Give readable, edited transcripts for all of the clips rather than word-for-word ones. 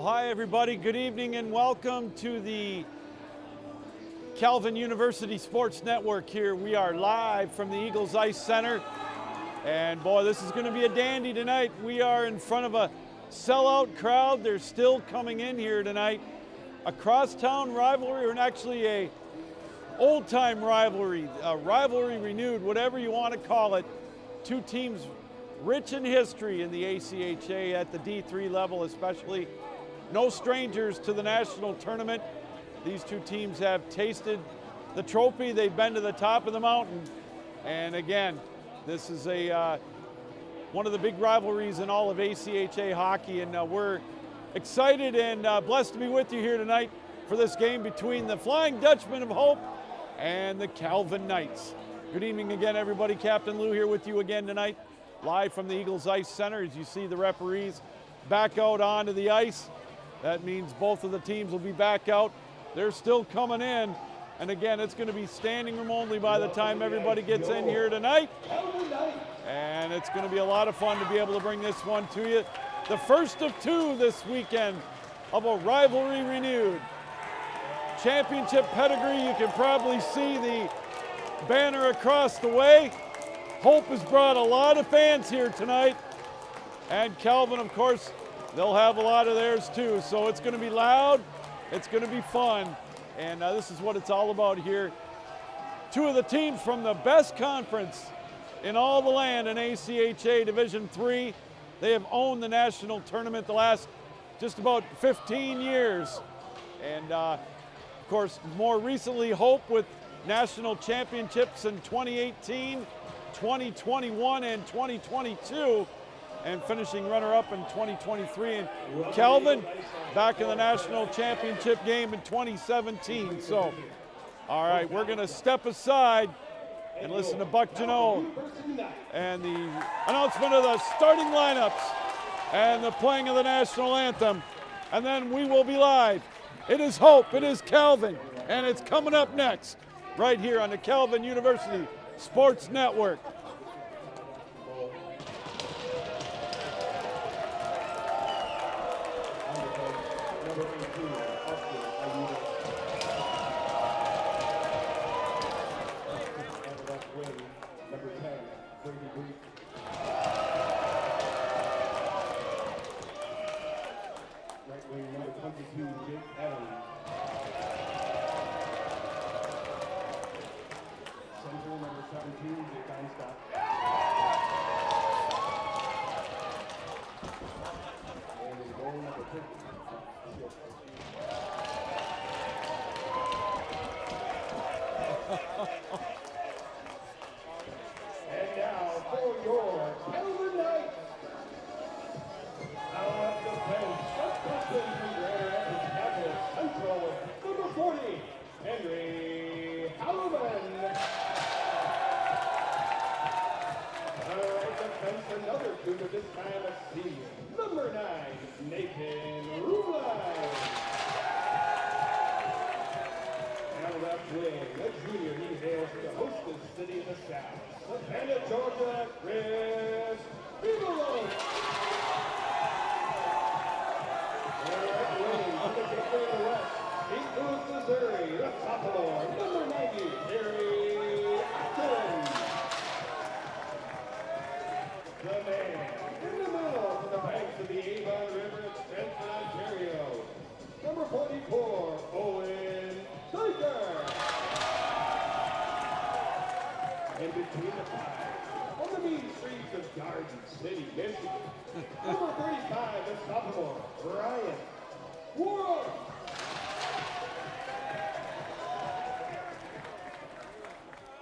hi everybody, good evening and welcome to the Calvin University Sports Network here. We are live from the Eagles Ice Center. And boy, this is going to be a dandy tonight. We are in front of a sellout crowd. They're still coming in here tonight. A crosstown rivalry, and actually a old-time rivalry, a rivalry renewed, whatever you want to call it. Two teams rich in history in the ACHA at the D3 level especially. No strangers to the national tournament. These two teams have tasted the trophy. They've been to the top of the mountain. And again, this is one of the big rivalries in all of ACHA hockey, and we're excited and blessed to be with you here tonight for this game between the Flying Dutchman of Hope and the Calvin Knights. Good evening again, everybody. Captain Lou here with you again tonight, live from the Eagles Ice Center. As you see the referees back out onto the ice, that means both of the teams will be back out. They're still coming in. And again, it's going to be standing room only by the time everybody gets in here tonight. And it's going to be a lot of fun to be able to bring this one to you. The first of two this weekend of a rivalry renewed. Championship pedigree, you can probably see the banner across the way. Hope has brought a lot of fans here tonight. And Calvin, of course, they'll have a lot of theirs too. So it's going to be loud, it's going to be fun. And this is what it's all about here. Two of the teams from the best conference in all the land in ACHA Division III. They have owned the national tournament the last just about 15 years. And of course, more recently, Hope with national championships in 2018, 2021, and 2022. And finishing runner-up in 2023. And Calvin back in the national championship game in 2017. So, all right, we're going to step aside and listen to Buck Janot and the announcement of the starting lineups and the playing of the national anthem. And then we will be live. It is Hope, it is Calvin, and it's coming up next right here on the Calvin University Sports Network.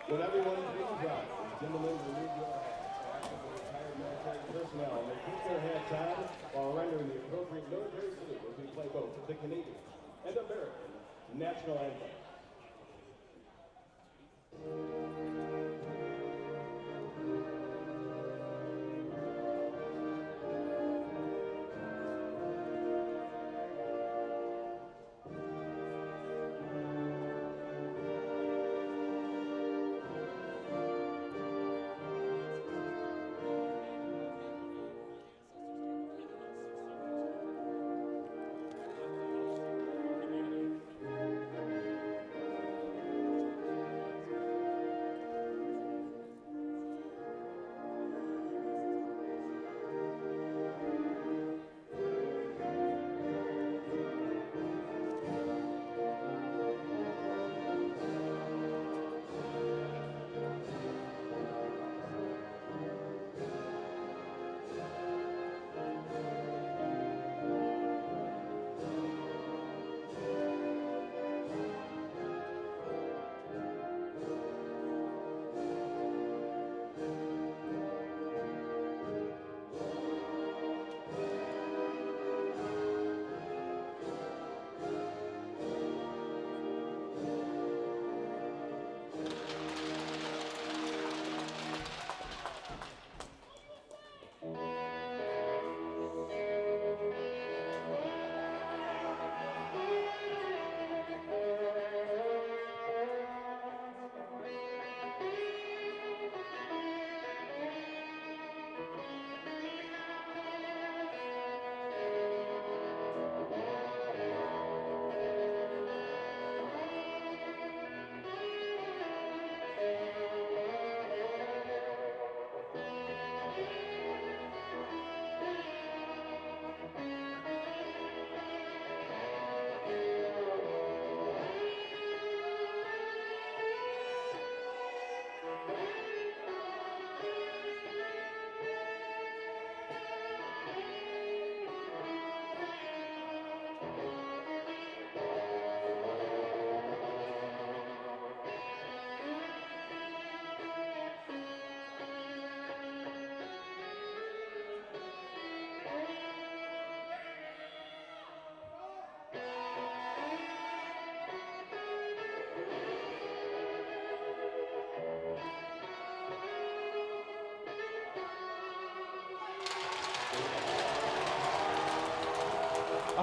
When everyone please rise, gentlemen, remove your hats after the retired military personnel may keep their hats on while rendering the appropriate military salute as we play both the Canadian and American national anthem.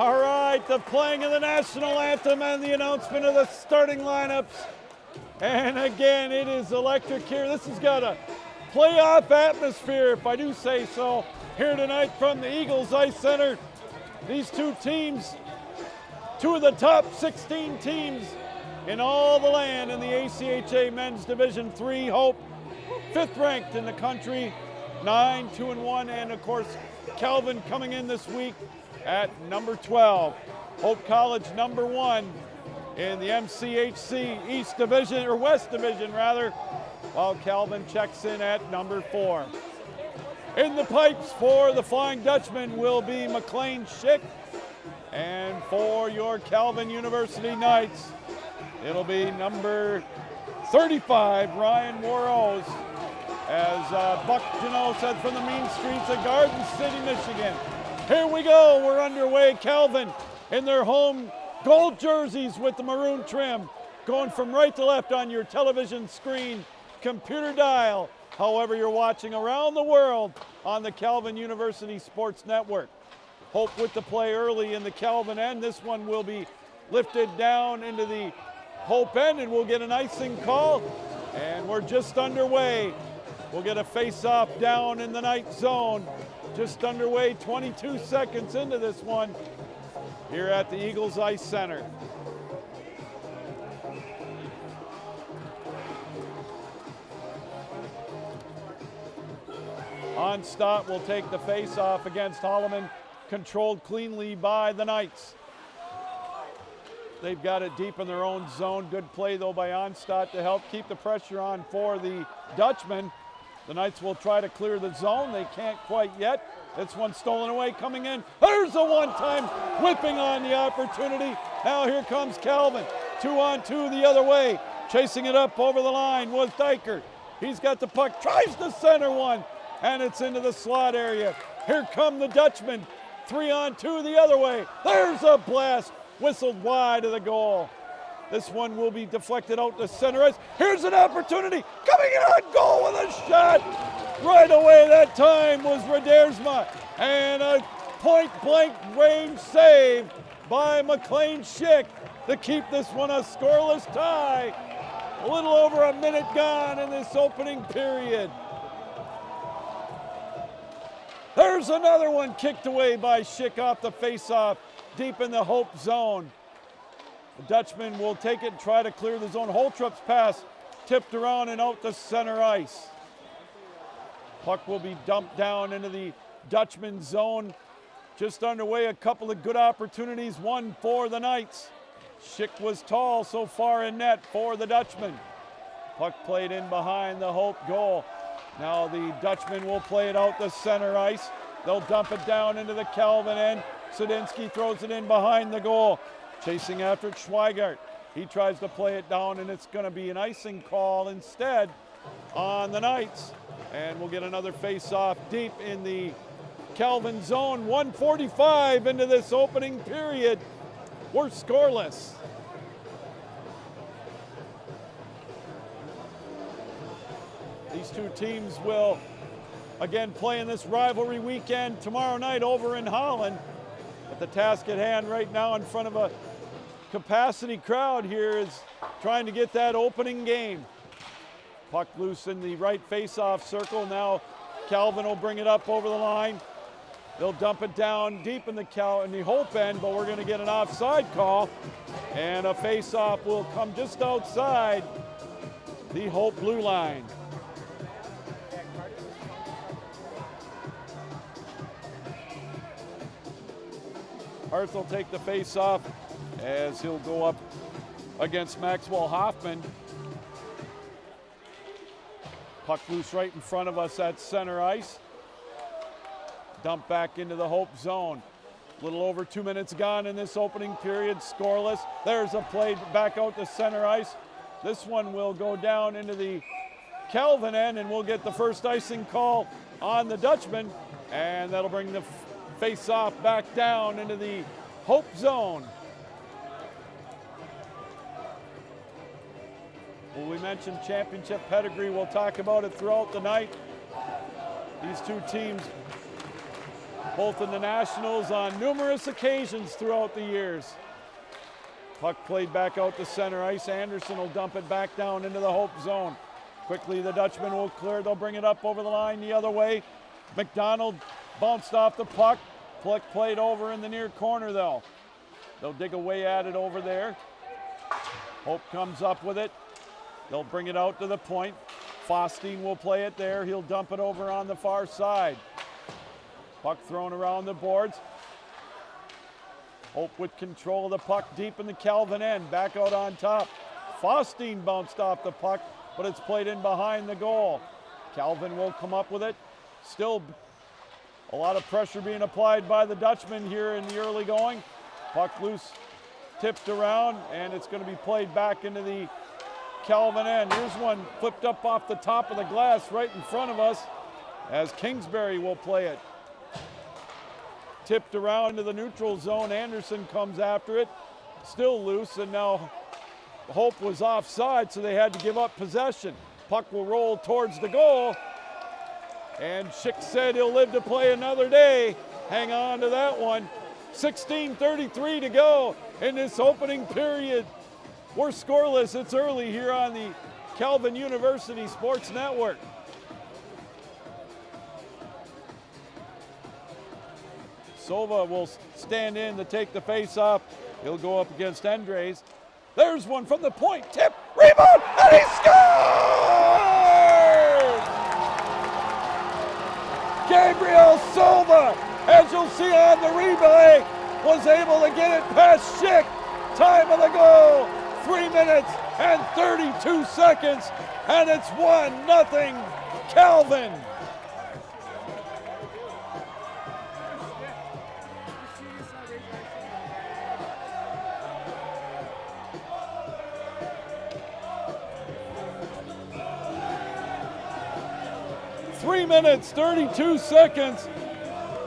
All right, the playing of the national anthem and the announcement of the starting lineups. And again, it is electric here. This has got a playoff atmosphere, if I do say so, here tonight from the Eagles Ice Center. These two teams, two of the top 16 teams in all the land in the ACHA Men's Division III. Hope, 5th ranked in the country, 9-2-1, and of course, Calvin coming in this week at number 12. Hope College number 1 in the MCHC East Division, or West Division rather, while Calvin checks in at number 4. In the pipes for the Flying Dutchman will be McLean Schick, and for your Calvin University Knights, it'll be number 35, Ryan Warrows, as Buck Janot said from the mean streets of Garden City, Michigan. Here we go, we're underway. Calvin in their home gold jerseys with the maroon trim, going from right to left on your television screen, computer dial, however you're watching around the world on the Calvin University Sports Network. Hope with the play early in the Calvin end. This one will be lifted down into the Hope end, and we'll get an icing call, and we're just underway. We'll get a face-off down in the Knight zone. Just underway, 22 seconds into this one here at the Eagles Ice Center. Onstadt will take the face-off against Holloman, controlled cleanly by the Knights. They've got it deep in their own zone. Good play, though, by Onstadt to help keep the pressure on for the Dutchman. The Knights will try to clear the zone. They can't quite yet. This one stolen away, coming in. There's a one-time whipping on the opportunity. Now here comes Calvin. 2-on-2 the other way. Chasing it up over the line was Dykert. He's got the puck, tries to center one, and it's into the slot area. Here come the Dutchmen. 3-on-2 the other way. There's a blast. Whistled wide of the goal. This one will be deflected out to center ice. Here's an opportunity. Coming in on goal with a shot. Right away that time was Radersma. And a point-blank range save by McLean Schick to keep this one a scoreless tie. A little over a minute gone in this opening period. There's another one kicked away by Schick off the faceoff deep in the Hope zone. The Dutchman will take it and try to clear the zone. Holtrup's pass tipped around and out to center ice. Puck will be dumped down into the Dutchman zone. Just underway, a couple of good opportunities, one for the Knights. Schick was tall so far in net for the Dutchman. Puck played in behind the Hope goal. Now the Dutchman will play it out to center ice. They'll dump it down into the Calvin end. Sadinsky throws it in behind the goal. Chasing after it, Schweigart. He tries to play it down, and it's going to be an icing call instead on the Knights. And we'll get another face-off deep in the Calvin zone. 1:45 into this opening period. We're scoreless. These two teams will again play in this rivalry weekend tomorrow night over in Holland. But the task at hand right now in front of a capacity crowd here is trying to get that opening game. Puck loose in the right face-off circle. Now Calvin will bring it up over the line. They'll dump it down deep in the Hope end, but we're going to get an offside call, and a face-off will come just outside the Hope blue line. Harth will take the face-off as he'll go up against Maxwell Hoffman. Puck loose right in front of us at center ice. Dump back into the Hope zone. A little over 2 minutes gone in this opening period, scoreless. There's a play back out to center ice. This one will go down into the Calvin end, and we'll get the first icing call on the Dutchman, and that'll bring the face-off back down into the Hope zone. Well, we mentioned championship pedigree. We'll talk about it throughout the night. These two teams both in the Nationals on numerous occasions throughout the years. Puck played back out to center ice. Anderson will dump it back down into the Hope zone. Quickly the Dutchman will clear. They'll bring it up over the line the other way. McDonald bounced off the puck. Puck played over in the near corner though. They'll dig away at it over there. Hope comes up with it. They'll bring it out to the point. Fostein will play it there. He'll dump it over on the far side. Puck thrown around the boards. Hope with control of the puck deep in the Calvin end. Back out on top. Fostein bounced off the puck, but it's played in behind the goal. Calvin will come up with it. Still a lot of pressure being applied by the Dutchman here in the early going. Puck loose, tipped around, and it's going to be played back into the Calvin end. Here's one flipped up off the top of the glass right in front of us as Kingsbury will play it. Tipped around to the neutral zone. Anderson comes after it. Still loose, and now Hope was offside, so they had to give up possession. Puck will roll towards the goal, and Schick said he'll live to play another day. Hang on to that one. 16:33 to go in this opening period. We're scoreless. It's early here on the Calvin University Sports Network. Sova will stand in to take the face-off. He'll go up against Andres. There's one from the point. Tip, rebound, and he scores! Gabriel Sova, as you'll see on the replay, was able to get it past Schick. Time of the goal, 3 minutes and 32 seconds, and it's 1-0 Calvin. Three minutes, 32 seconds.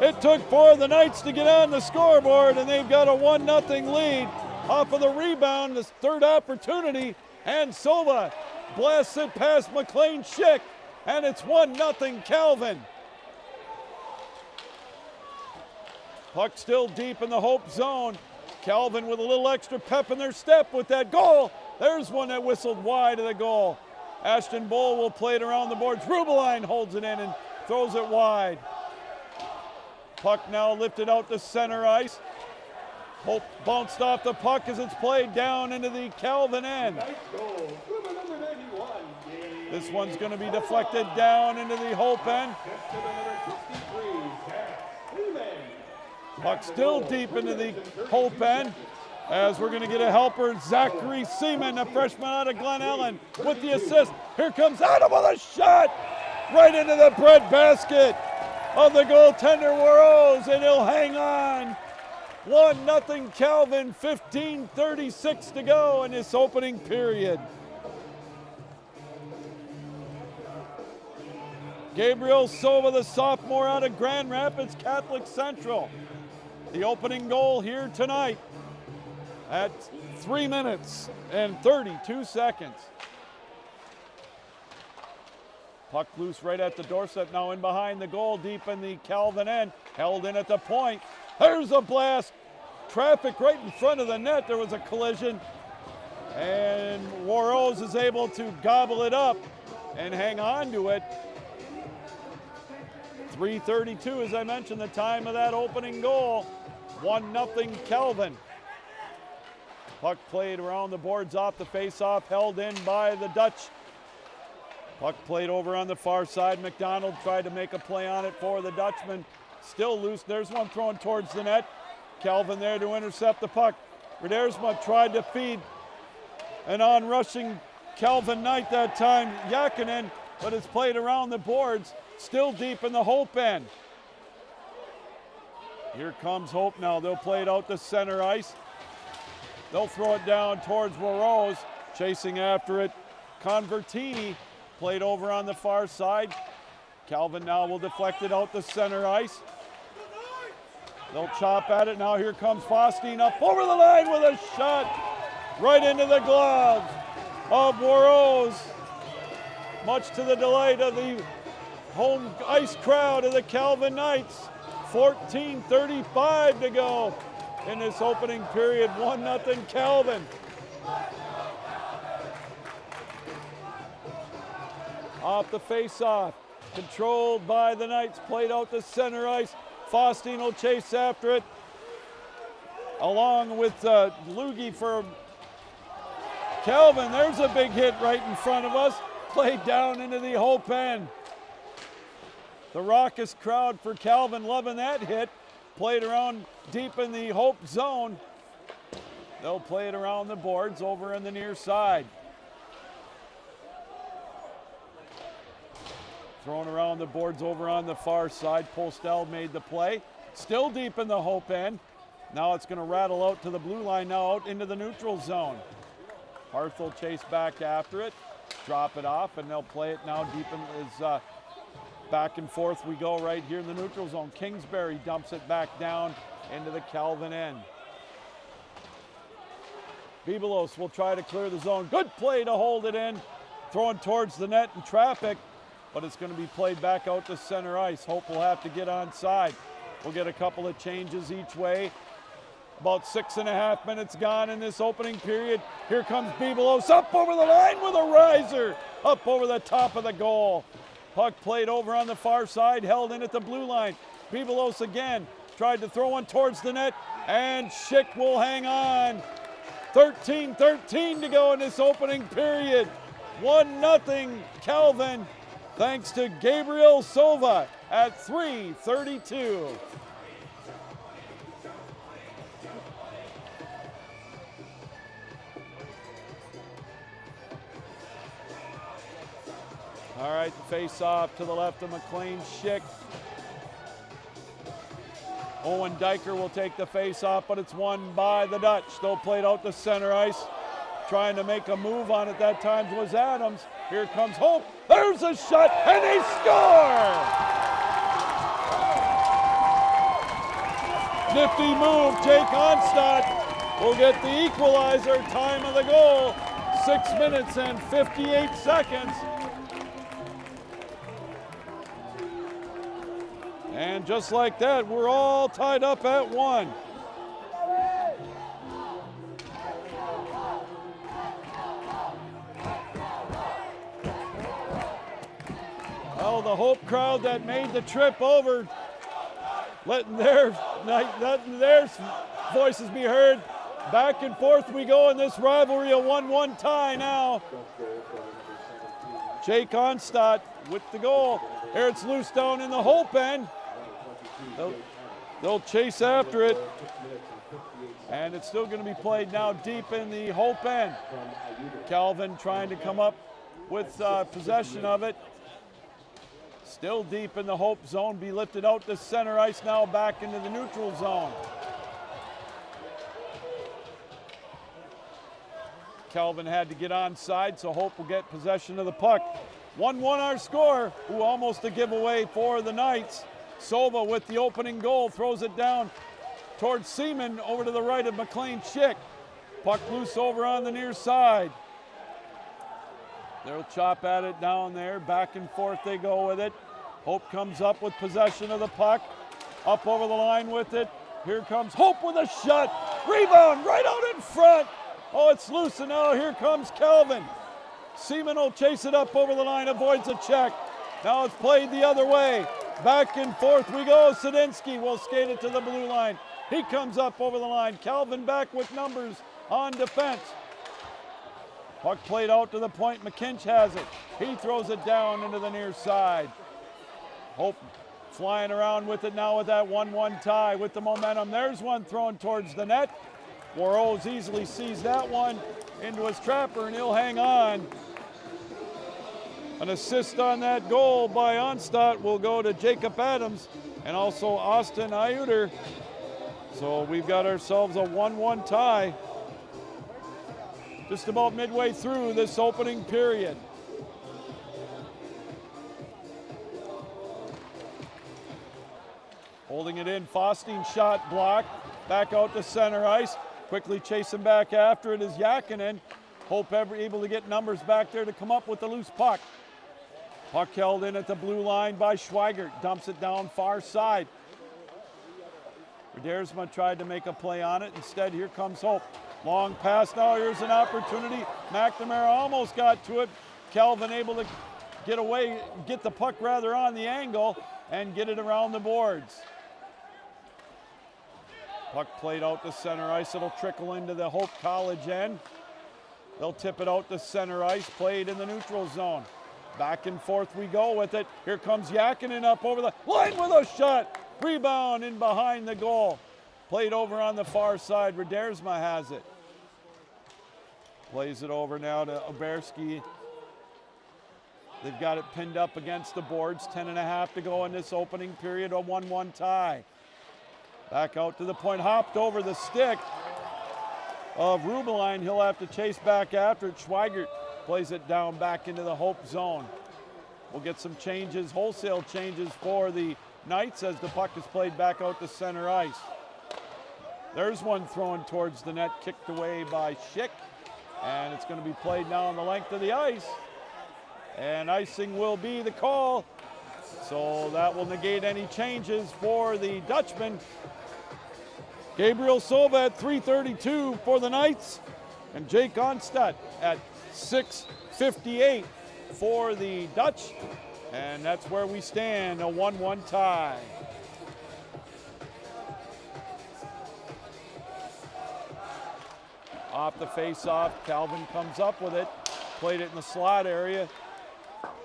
It took for the Knights to get on the scoreboard, and they've got a 1-0 lead off of the rebound, this third opportunity, and Sova blasts it past McLean Schick, and it's 1-0 Calvin. Puck still deep in the Hope zone. Calvin with a little extra pep in their step with that goal. There's one that whistled wide of the goal. Ashton Bull will play it around the boards. Rubeline holds it in and throws it wide. Puck now lifted out to center ice. Hope bounced off the puck as it's played down into the Calvin end. This one's going to be deflected down into the Hope end. Puck still deep into the Hope end, as we're going to get a helper. Zachary Seaman, a freshman out of Glen Ellen, with the assist. Here comes Adam with a shot right into the breadbasket of the goaltender Warros, and he'll hang on. 1-0 Calvin, 15:36 to go in this opening period. Gabriel Sova, the sophomore out of Grand Rapids Catholic Central. The opening goal here tonight at 3 minutes and 32 seconds. Puck loose right at the doorstep, now in behind the goal, deep in the Calvin end, held in at the point. There's a blast. Traffic right in front of the net. There was a collision, and Warros is able to gobble it up and hang on to it. 3:32, as I mentioned, the time of that opening goal. 1-0 Calvin. Puck played around the boards off the face-off, held in by the Dutch. Puck played over on the far side. McDonald tried to make a play on it for the Dutchman. Still loose. There's one thrown towards the net. Calvin there to intercept the puck. Redersma tried to feed an on-rushing Calvin Knight that time, Yakinen, but it's played around the boards, still deep in the Hope end. Here comes Hope now. They'll play it out to center ice. They'll throw it down towards Warros, chasing after it. Convertini played over on the far side. Calvin now will deflect it out to center ice. They'll chop at it. Now here comes Fostein up over the line with a shot right into the glove of Warros. Much to the delight of the home ice crowd of the Calvin Knights. 14:35 to go in this opening period. 1-0 Calvin. Off the face-off, controlled by the Knights, played out to center ice. Faustine will chase after it, along with Lugie for Calvin. There's a big hit right in front of us, played down into the Hope end. The raucous crowd for Calvin loving that hit, played around deep in the Hope zone. They'll play it around the boards over in the near side. Thrown around the boards over on the far side. Postel made the play. Still deep in the Hope end. Now it's going to rattle out to the blue line, now out into the neutral zone. Harth will chase back after it, drop it off, and they'll play it now deep in his back and forth we go right here in the neutral zone. Kingsbury dumps it back down into the Calvin end. Bibelos will try to clear the zone. Good play to hold it in. Throwing towards the net in traffic, but it's going to be played back out to center ice. Hope will have to get onside. We'll get a couple of changes each way. About 6.5 minutes gone in this opening period. Here comes Bibelos up over the line with a riser up over the top of the goal. Puck played over on the far side, held in at the blue line. Bibelos again tried to throw one towards the net, and Schick will hang on. 13:13 to go in this opening period. 1-0 Calvin, thanks to Gabriel Sova at 3:32. All right, face off to the left of McLean Schick. Owen Diker will take the face off, but it's won by the Dutch. Still played out to center ice. Trying to make a move on it that time was Adams. Here comes Hope. There's a shot, and they score! Nifty move. Jake Onstadt will get the equalizer. Time of the goal, 6 minutes and 58 seconds. And just like that, we're all tied up at 1. Well, the Hope crowd that made the trip over, letting their voices be heard. Back and forth we go in this rivalry, a 1-1 tie now. Jake Onstadt with the goal. Here it's loose down in the Hope end. They'll chase after it. And it's still going to be played now deep in the Hope end. Calvin trying to come up with possession of it. Still deep in the Hope zone. Be lifted out to center ice now, back into the neutral zone. Calvin had to get onside, so Hope will get possession of the puck. 1-1 our score, who almost a giveaway for the Knights. Sova with the opening goal, throws it down towards Seaman, over to the right of McLean Schick. Puck loose over on the near side. They'll chop at it down there, back and forth they go with it. Hope comes up with possession of the puck, up over the line with it. Here comes Hope with a shot, rebound right out in front. Oh, it's loose, and now here comes Calvin. Seaman will chase it up over the line, avoids a check. Now it's played the other way. Back and forth we go. Sadinsky will skate it to the blue line. He comes up over the line. Calvin back with numbers on defense. Puck played out to the point. McKinch has it. He throws it down into the near side. Hope flying around with it now with that 1-1 tie with the momentum. There's one thrown towards the net. Warroz easily sees that one into his trapper, and he'll hang on. An assist on that goal by Onstadt will go to Jacob Adams and also Austin Iuter. So we've got ourselves a 1-1 tie just about midway through this opening period. Holding it in, Faustine shot blocked, back out to center ice. Quickly chasing back after it is Yakinen. Hope able to get numbers back there to come up with the loose puck. Puck held in at the blue line by Schweigert. Dumps it down far side. Redersma tried to make a play on it. Instead, here comes Hope. Long pass now. Here's an opportunity. McNamara almost got to it. Calvin able to get away, get the puck rather on the angle and get it around the boards. Puck played out to center ice. It'll trickle into the Hope College end. They'll tip it out to center ice, played in the neutral zone. Back and forth we go with it. Here comes Yakinen up over the line with a shot. Rebound in behind the goal. Played over on the far side. Redersma has it. Plays it over now to Oberski. They've got it pinned up against the boards. 10.5 to go in this opening period. A 1-1 tie. Back out to the point. Hopped over the stick of Rubeline. He'll have to chase back after it. Schweigert plays it down back into the Hope zone. We'll get some changes, wholesale changes for the Knights as the puck is played back out to center ice. There's one thrown towards the net, kicked away by Schick. And it's going to be played now on the length of the ice. And icing will be the call. So that will negate any changes for the Dutchman. Gabriel Silva at 3:32 for the Knights. And Jake Onstad at 6:58 for the Dutch. And that's where we stand, a 1-1 tie. Off the face-off, Calvin comes up with it. Played it in the slot area.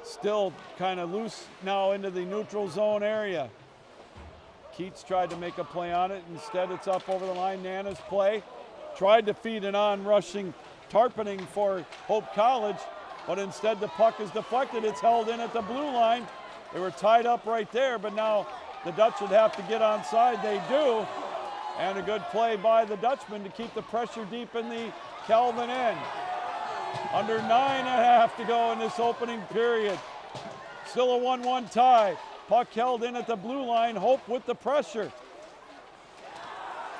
Still kind of loose now into the neutral zone area. Keats tried to make a play on it. Instead, it's up over the line. Nana's play. Tried to feed an on-rushing Tarpening for Hope College, but instead the puck is deflected. It's held in at the blue line. They were tied up right there, but now the Dutch would have to get onside. They do. And a good play by the Dutchman to keep the pressure deep in the Calvin end. Under 9.5 to go in this opening period. Still a 1-1 tie. Puck held in at the blue line. Hope with the pressure.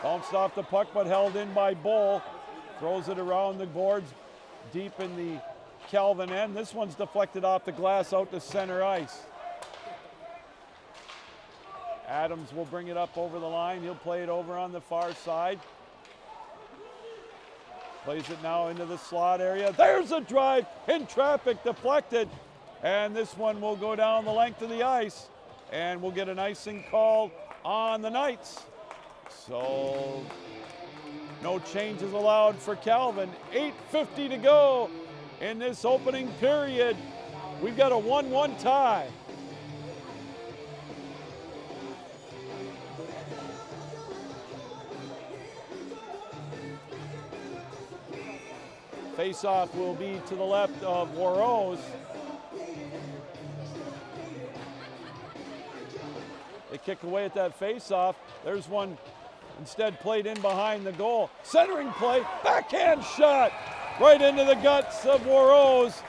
Bounced off the puck, but held in by Bull. Throws it around the boards deep in the Calvin end. This one's deflected off the glass out to center ice. Adams will bring it up over the line. He'll play it over on the far side. Plays it now into the slot area. There's a drive in traffic, deflected. And this one will go down the length of the ice. And we'll get an icing call on the Knights. So no changes allowed for Calvin. 8:50 to go in this opening period. We've got a 1-1 tie. Face-off will be to the left of Warose. They kick away at that face-off. There's one instead played in behind the goal. Centering play, backhand shot right into the guts of Warose.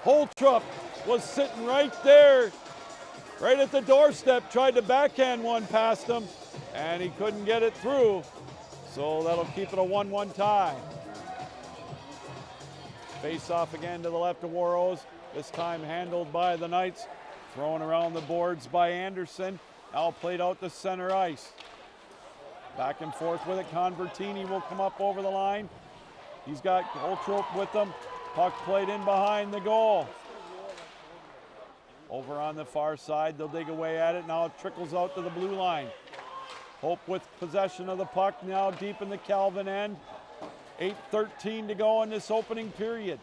Holtrup was sitting right there, right at the doorstep, tried to backhand one past him, and he couldn't get it through. So that'll keep it a 1-1 tie. Face off again to the left of Warose, this time handled by the Knights. Thrown around the boards by Anderson, now played out to center ice. Back and forth with it, Convertini will come up over the line. He's got Holtrup with him. Puck played in behind the goal. Over on the far side, they'll dig away at it. Now it trickles out to the blue line. Hope with possession of the puck now deep in the Calvin end. 8:13 to go in this opening period.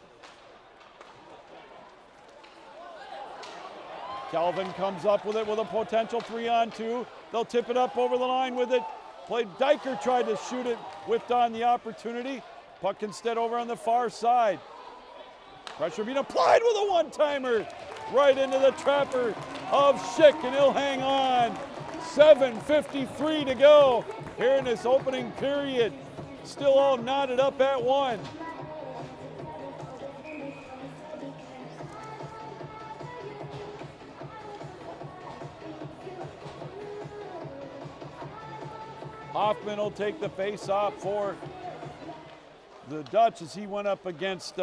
Calvin comes up with it with a potential 3-on-2. They'll tip it up over the line with it. Diker tried to shoot it, whipped on the opportunity. Puck instead over on the far side. Pressure being applied with a one-timer right into the trapper of Schick, and he'll hang on. 7:53 to go here in this opening period. Still all knotted up at one. Hoffman will take the face off for the Dutch as he went up against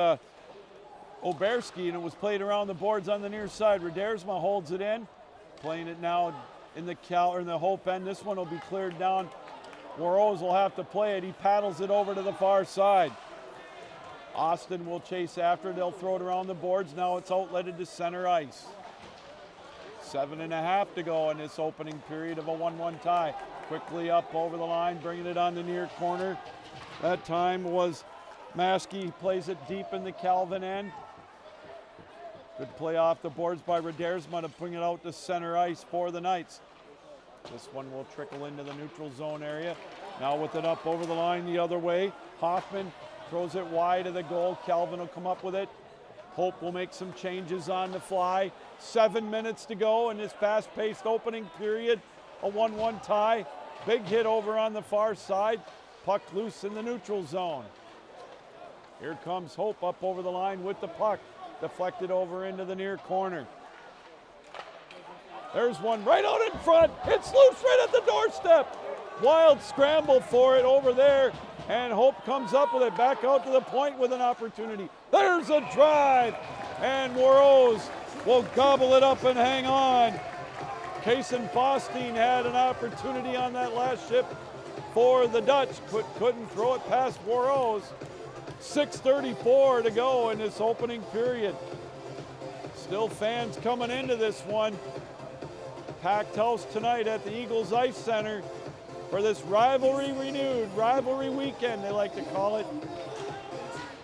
Oberski, and it was played around the boards on the near side. Redersma holds it in, playing it now in the Hope end. This one will be cleared down. Warose will have to play it. He paddles it over to the far side. Austin will chase after it. They'll throw it around the boards. Now it's outletted to center ice. 7.5 to go in this opening period of a 1-1 tie. Quickly up over the line, bringing it on the near corner. That time was Maskey, plays it deep in the Calvin end. Good play off the boards by Redersma to bring it out to center ice for the Knights. This one will trickle into the neutral zone area. Now with it up over the line the other way. Hoffman throws it wide of the goal. Calvin will come up with it. Hope will make some changes on the fly. 7 minutes to go in this fast-paced opening period. A 1-1 tie. Big hit over on the far side. Puck loose in the neutral zone. Here comes Hope up over the line with the puck. Deflected over into the near corner. There's one right out in front. It's loose right at the doorstep. Wild scramble for it over there. And Hope comes up with it back out to the point with an opportunity. There's a drive. And Warose will gobble it up and hang on. Kaysen Fostein had an opportunity on that last shift for the Dutch. Couldn't throw it past Warose. 6:34 to go in this opening period. Still fans coming into this one. Packed house tonight at the Eagles Ice Center for this rivalry renewed, rivalry weekend they like to call it.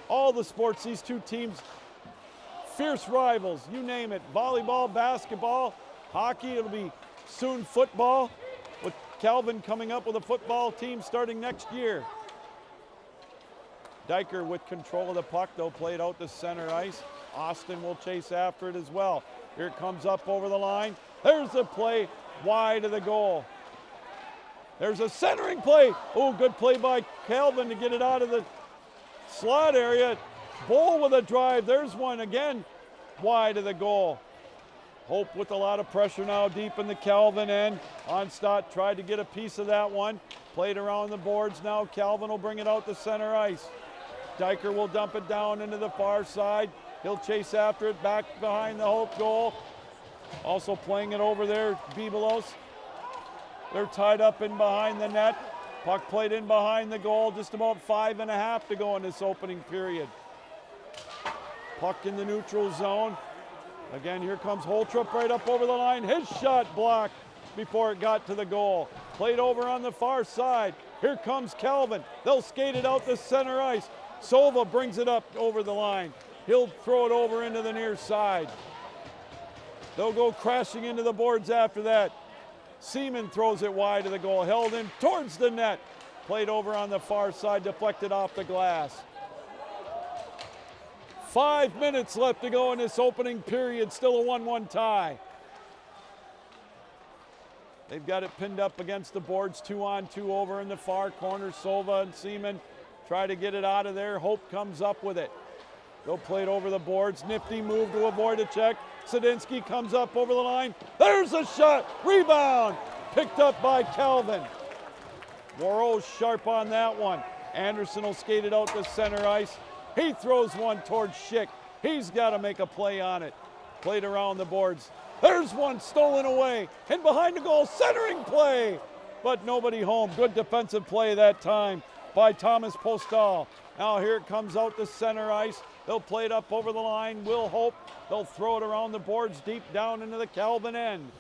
All the sports, these two teams, fierce rivals, you name it. Volleyball, basketball, hockey, it'll be soon football, with Calvin coming up with a football team starting next year. Diker with control of the puck, they'll play it out to center ice. Austin will chase after it as well. Here it comes up over the line. There's the play wide of the goal. There's a centering play. Oh, good play by Calvin to get it out of the slot area. Bull with a drive. There's one again wide of the goal. Hope with a lot of pressure now deep in the Calvin end. Onstadt tried to get a piece of that one. Played around the boards now. Calvin will bring it out to center ice. Diker will dump it down into the far side. He'll chase after it back behind the Hope goal. Also playing it over there, Bibelos. They're tied up in behind the net. Puck played in behind the goal. Just about 5.5 to go in this opening period. Puck in the neutral zone. Again, here comes Holtrup right up over the line. His shot blocked before it got to the goal. Played over on the far side. Here comes Calvin. They'll skate it out to center ice. Sova brings it up over the line. He'll throw it over into the near side. They'll go crashing into the boards after that. Seaman throws it wide of the goal, held in towards the net. Played over on the far side, deflected off the glass. 5 minutes left to go in this opening period, still a 1-1 tie. They've got it pinned up against the boards, 2-on-2 over in the far corner. Sova and Seaman try to get it out of there. Hope comes up with it. They'll play it over the boards. Nifty move to avoid a check. Sadinsky comes up over the line. There's a shot. Rebound. Picked up by Calvin. Warose sharp on that one. Anderson will skate it out to center ice. He throws one towards Schick. He's got to make a play on it. Played around the boards. There's one stolen away. And behind the goal, centering play. But nobody home. Good defensive play that time by Thomas Postal. Now here it comes out to center ice. They'll play it up over the line. Will Hope. They'll throw it around the boards deep down into the Calvin end.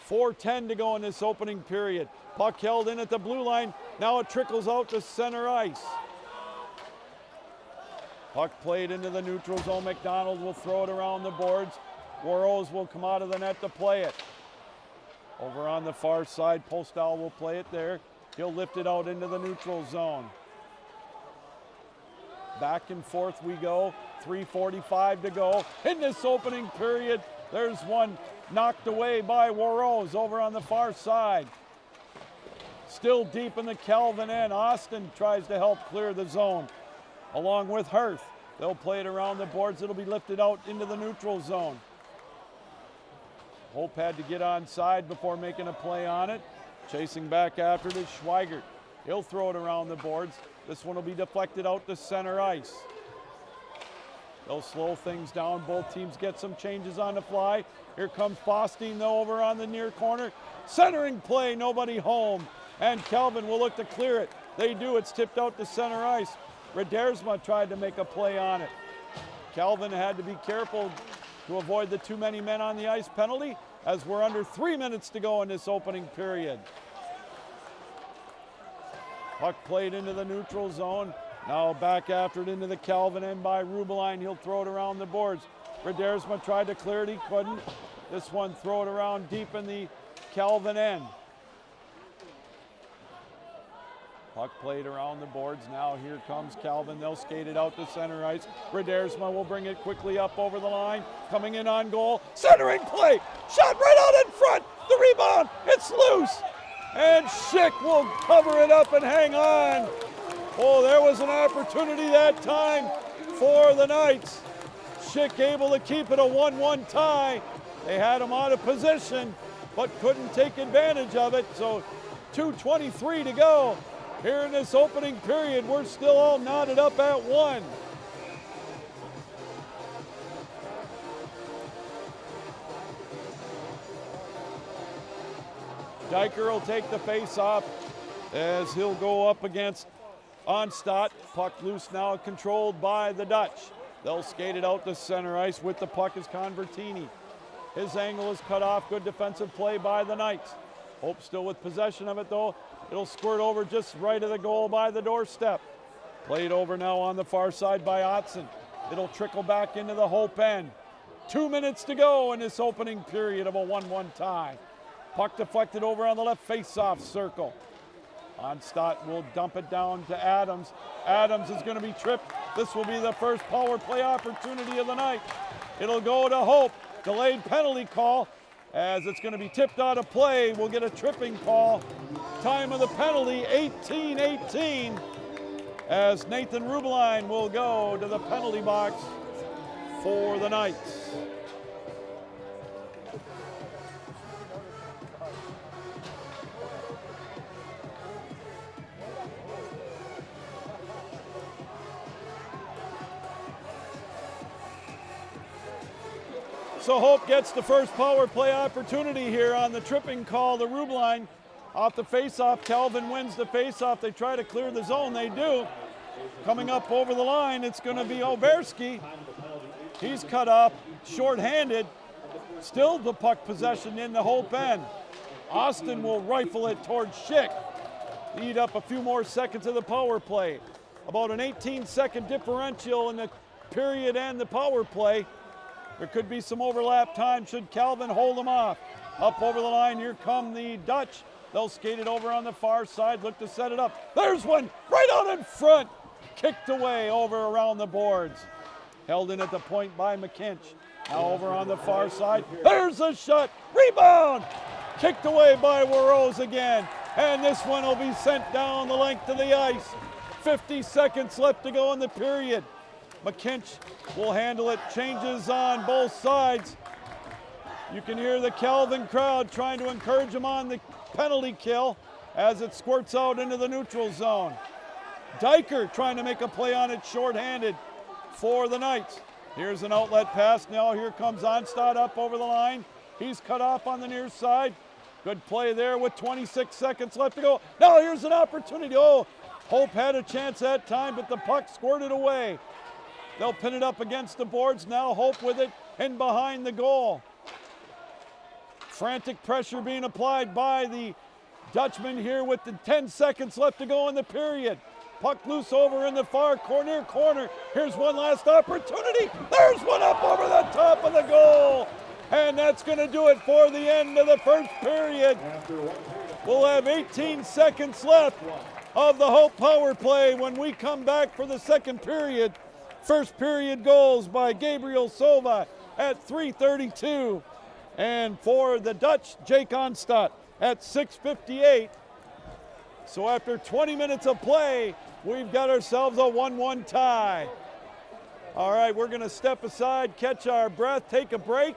4:10 to go in this opening period. Puck held in at the blue line. Now it trickles out to center ice. Puck played into the neutral zone. McDonald will throw it around the boards. Warose will come out of the net to play it. Over on the far side, Postal will play it there. He'll lift it out into the neutral zone. Back and forth we go. 3:45 to go in this opening period. There's one knocked away by Warose over on the far side. Still deep in the Calvin end. Austin tries to help clear the zone along with Hirth. They'll play it around the boards. It'll be lifted out into the neutral zone. Hope had to get onside before making a play on it. Chasing back after it is Schweigert. He'll throw it around the boards. This one will be deflected out to center ice. They'll slow things down. Both teams get some changes on the fly. Here comes Fosting though over on the near corner. Centering play, nobody home. And Calvin will look to clear it. They do, it's tipped out to center ice. Redersma tried to make a play on it. Calvin had to be careful to avoid the too many men on the ice penalty, as we're under 3 minutes to go in this opening period. Puck played into the neutral zone. Now back after it into the Calvin end by Rubeline. He'll throw it around the boards. Redersma tried to clear it, he couldn't. This one throw it around deep in the Calvin end. Puck played around the boards. Now here comes Calvin. They'll skate it out to center ice. Redersma will bring it quickly up over the line. Coming in on goal. Centering play. Shot right out in front. The rebound. It's loose. And Schick will cover it up and hang on. Oh, there was an opportunity that time for the Knights. Schick able to keep it a 1-1 tie. They had him out of position, but couldn't take advantage of it. So 2:23 to go. Here in this opening period, we're still all knotted up at 1. Diker will take the face off as he'll go up against Onstadt. Puck loose now, controlled by the Dutch. They'll skate it out to center ice. With the puck is Convertini. His angle is cut off. Good defensive play by the Knights. Hope still with possession of it though. It'll squirt over just right of the goal by the doorstep. Played over now on the far side by Otson. It'll trickle back into the Hope end. 2 minutes to go in this opening period of a 1-1 tie. Puck deflected over on the left face-off circle. Onstadt will dump it down to Adams. Adams is going to be tripped. This will be the first power play opportunity of the night. It'll go to Hope. Delayed penalty call. As it's going to be tipped out of play, we'll get a tripping call. Time of the penalty, 18-18, as Nathan Rubeline will go to the penalty box for the Knights. So Hope gets the first power play opportunity here on the tripping call to Rubeline. Off the faceoff, Calvin wins the faceoff. They try to clear the zone, they do. Coming up over the line, it's going to be Oberski. He's cut off, shorthanded. Still the puck possession in the Hope end. Austin will rifle it towards Schick. Eat up a few more seconds of the power play. About an 18-second differential in the period and the power play. There could be some overlap time should Calvin hold them off. Up over the line, here come the Dutch. They'll skate it over on the far side, look to set it up. There's one right out in front. Kicked away over around the boards. Held in at the point by McKinch. Now over on the far side. There's a shot. Rebound. Kicked away by Warose again. And this one will be sent down the length of the ice. 50 seconds left to go in the period. McKinch will handle it. Changes on both sides. You can hear the Calvin crowd trying to encourage him on the penalty kill as it squirts out into the neutral zone. Diker trying to make a play on it shorthanded for the Knights. Here's an outlet pass. Now here comes Onstadt up over the line. He's cut off on the near side. Good play there with 26 seconds left to go. Now here's an opportunity. Oh, Hope had a chance that time, but the puck squirted away. They'll pin it up against the boards. Now Hope with it and behind the goal. Frantic pressure being applied by the Dutchman here with the 10 seconds left to go in the period. Puck loose over in the far corner. Here's one last opportunity. There's one up over the top of the goal. And that's going to do it for the end of the first period. We'll have 18 seconds left of the Hope power play when we come back for the second period. First period goals by Gabriel Sova at 3:32. And for the Dutch, Jake Onstadt at 6:58. So after 20 minutes of play, we've got ourselves a 1-1 tie. All right, we're going to step aside, catch our breath, take a break,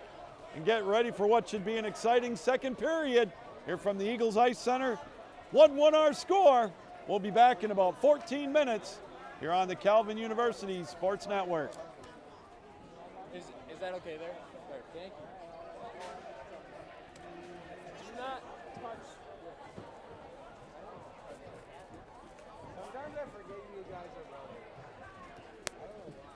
and get ready for what should be an exciting second period here from the Eagles Ice Center. 1-1 our score. We'll be back in about 14 minutes here on the Calvin University Sports Network. Is that okay there? There, thank you. Do not touch this. Sometimes I forget you guys are brothers. I don't know why.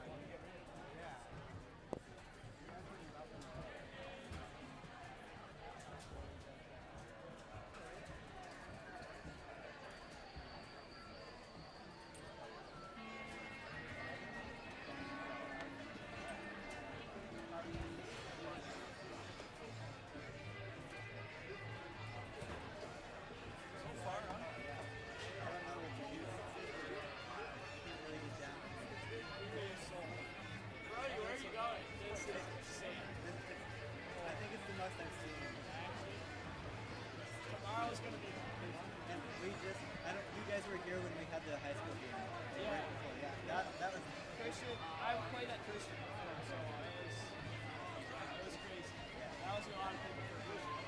You guys were here when we had the high school game. Yeah. Right before, yeah. That was Christian, I played at Christian before, so it was crazy. Yeah. That was a lot of people for Christian.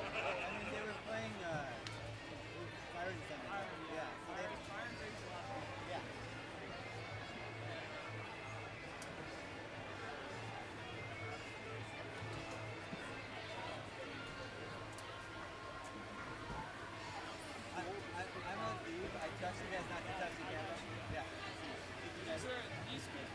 I mean, they were playing Fire and Thunder. Yeah. So they, Fire and brings a lot of people. yeah. I'm gonna leave. I trust you guys not to touch the camera. Yeah. These kids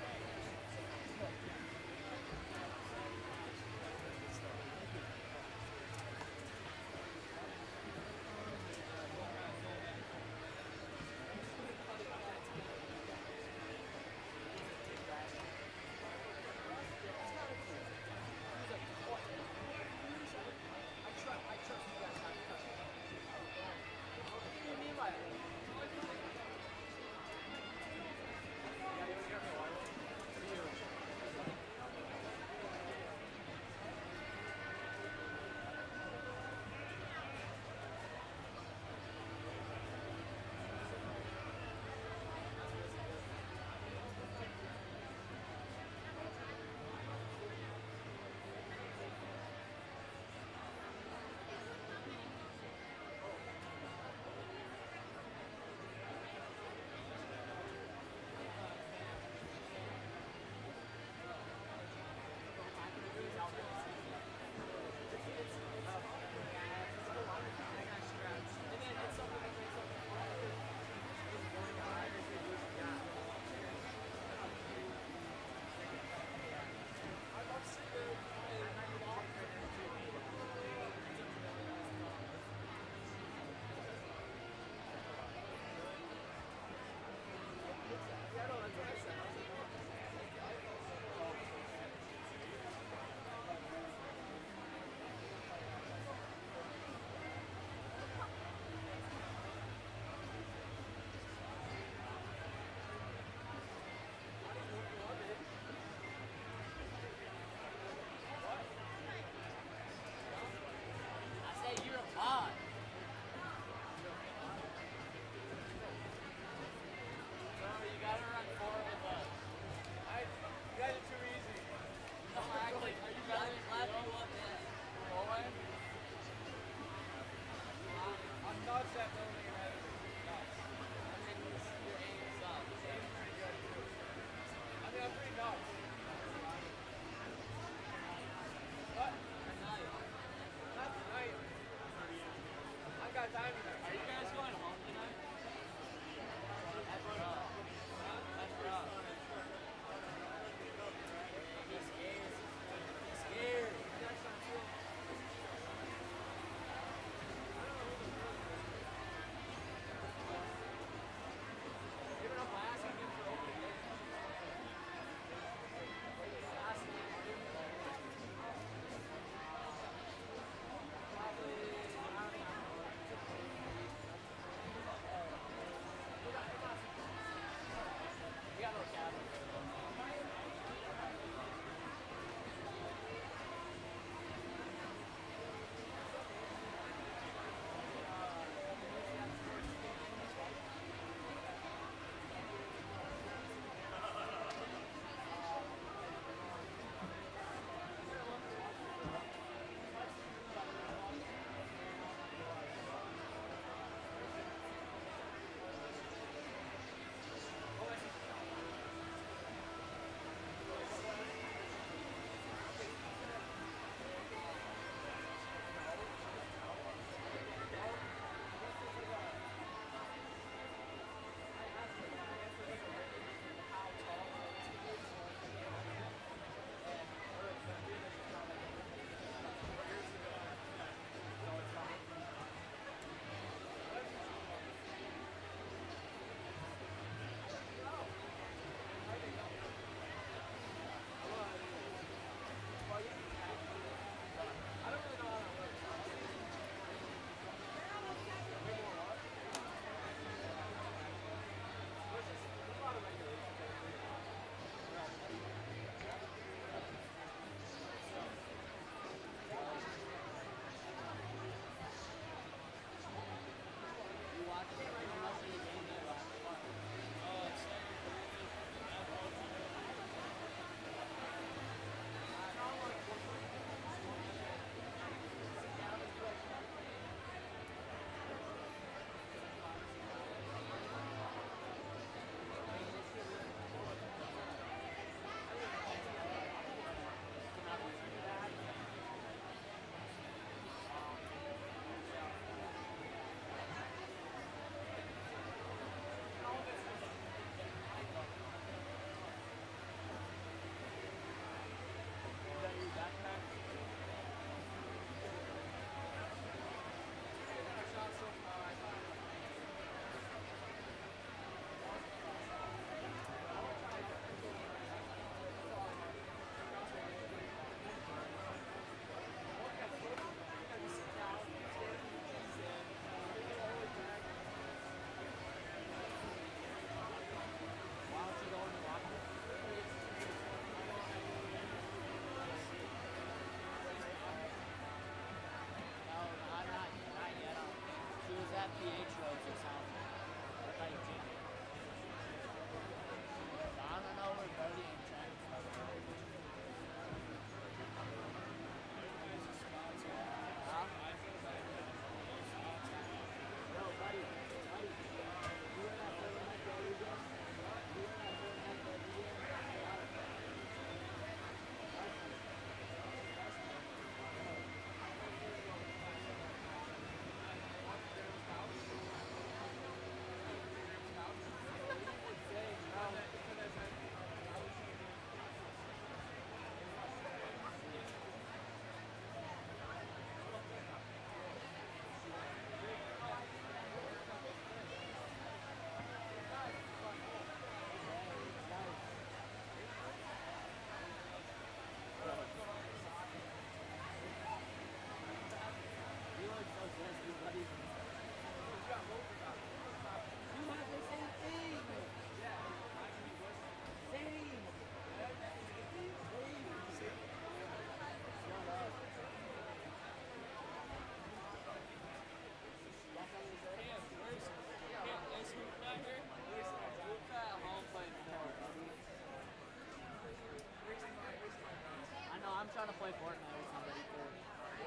play Fortnite with somebody too.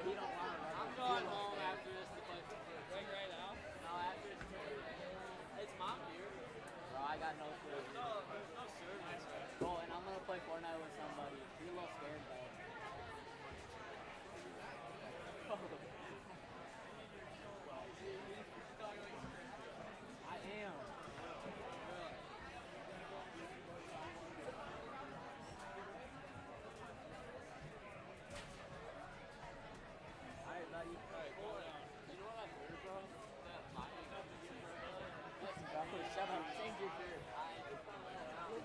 He don't want to. I'm going home after this to play right now. No, after it's mom beer. Bro, I got no clue. No service. Oh, and I'm gonna play Fortnite with somebody. He's a little scared though. I am. Alright, buddy. You know what I heard, bro? That Maya got the gift for Listen, bro, shut up. Change your shirt.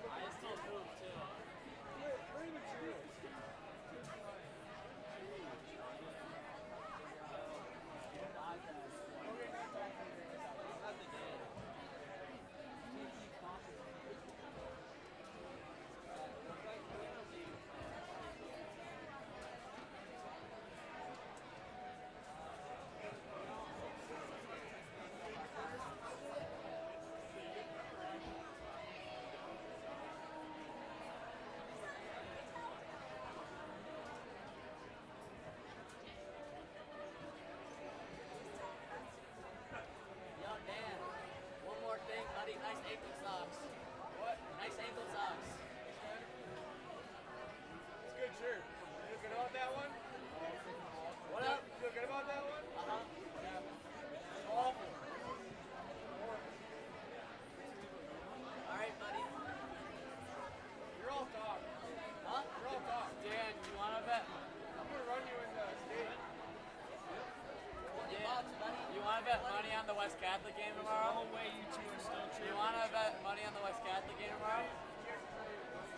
I still move too. Yo, Dan, one more thing, buddy. Nice ankle socks. What? Nice ankle socks. It's a good shirt. You feel good about that one? What up? You feel good about that one? Uh-huh. Awful. Alright, buddy. You're all talk. Huh? You're all talk. Dan, you wanna bet? I'm gonna run you in the state. You wanna bet money on the West Catholic game tomorrow? No way you two are still true. You wanna bet money on the West Catholic game tomorrow?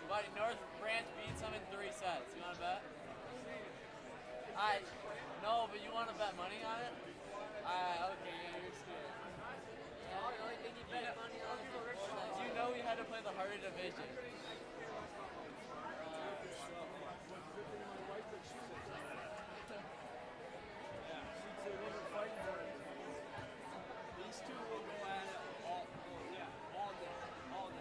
Buddy, North Branch beats them in 3 sets. You wanna bet? No, but you wanna bet money on it? Okay, yeah, you're scared. Yeah, the only thing you bet money on is the Bulldogs. You know we had to play the harder division. These two will go at it all day. All day.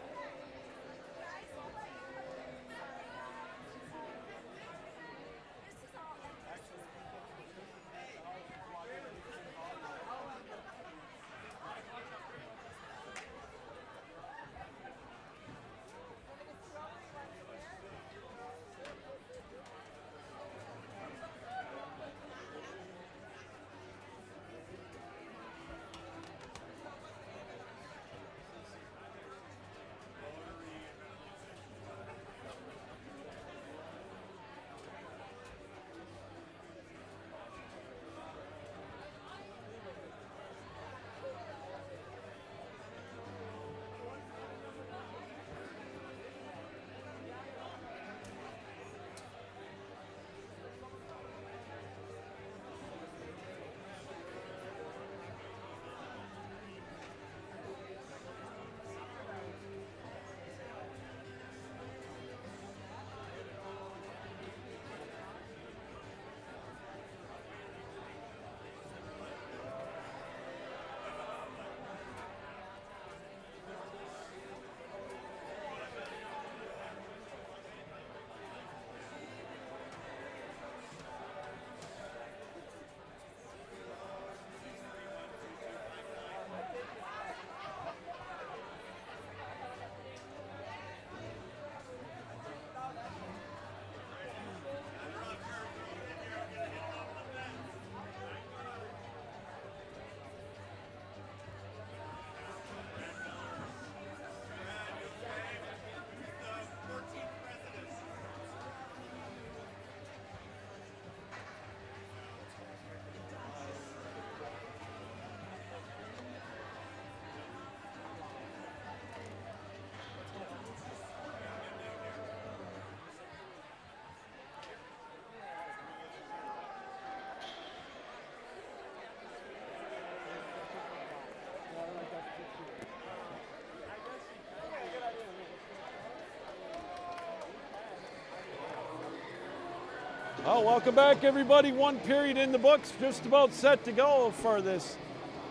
Well, welcome back, everybody. One period in the books, just about set to go for this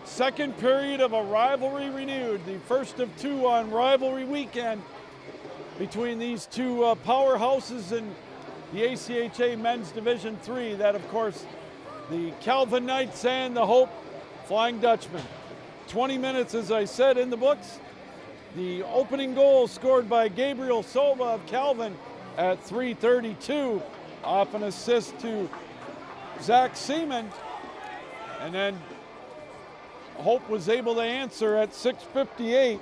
second period of a rivalry renewed. The first of two on rivalry weekend between these two powerhouses in the ACHA Men's Division III. That, of course, the Calvin Knights and the Hope Flying Dutchmen. 20 minutes, as I said, in the books. The opening goal scored by Gabriel Silva of Calvin at 3:32, off an assist to Zach Seaman. And then Hope was able to answer at 6:58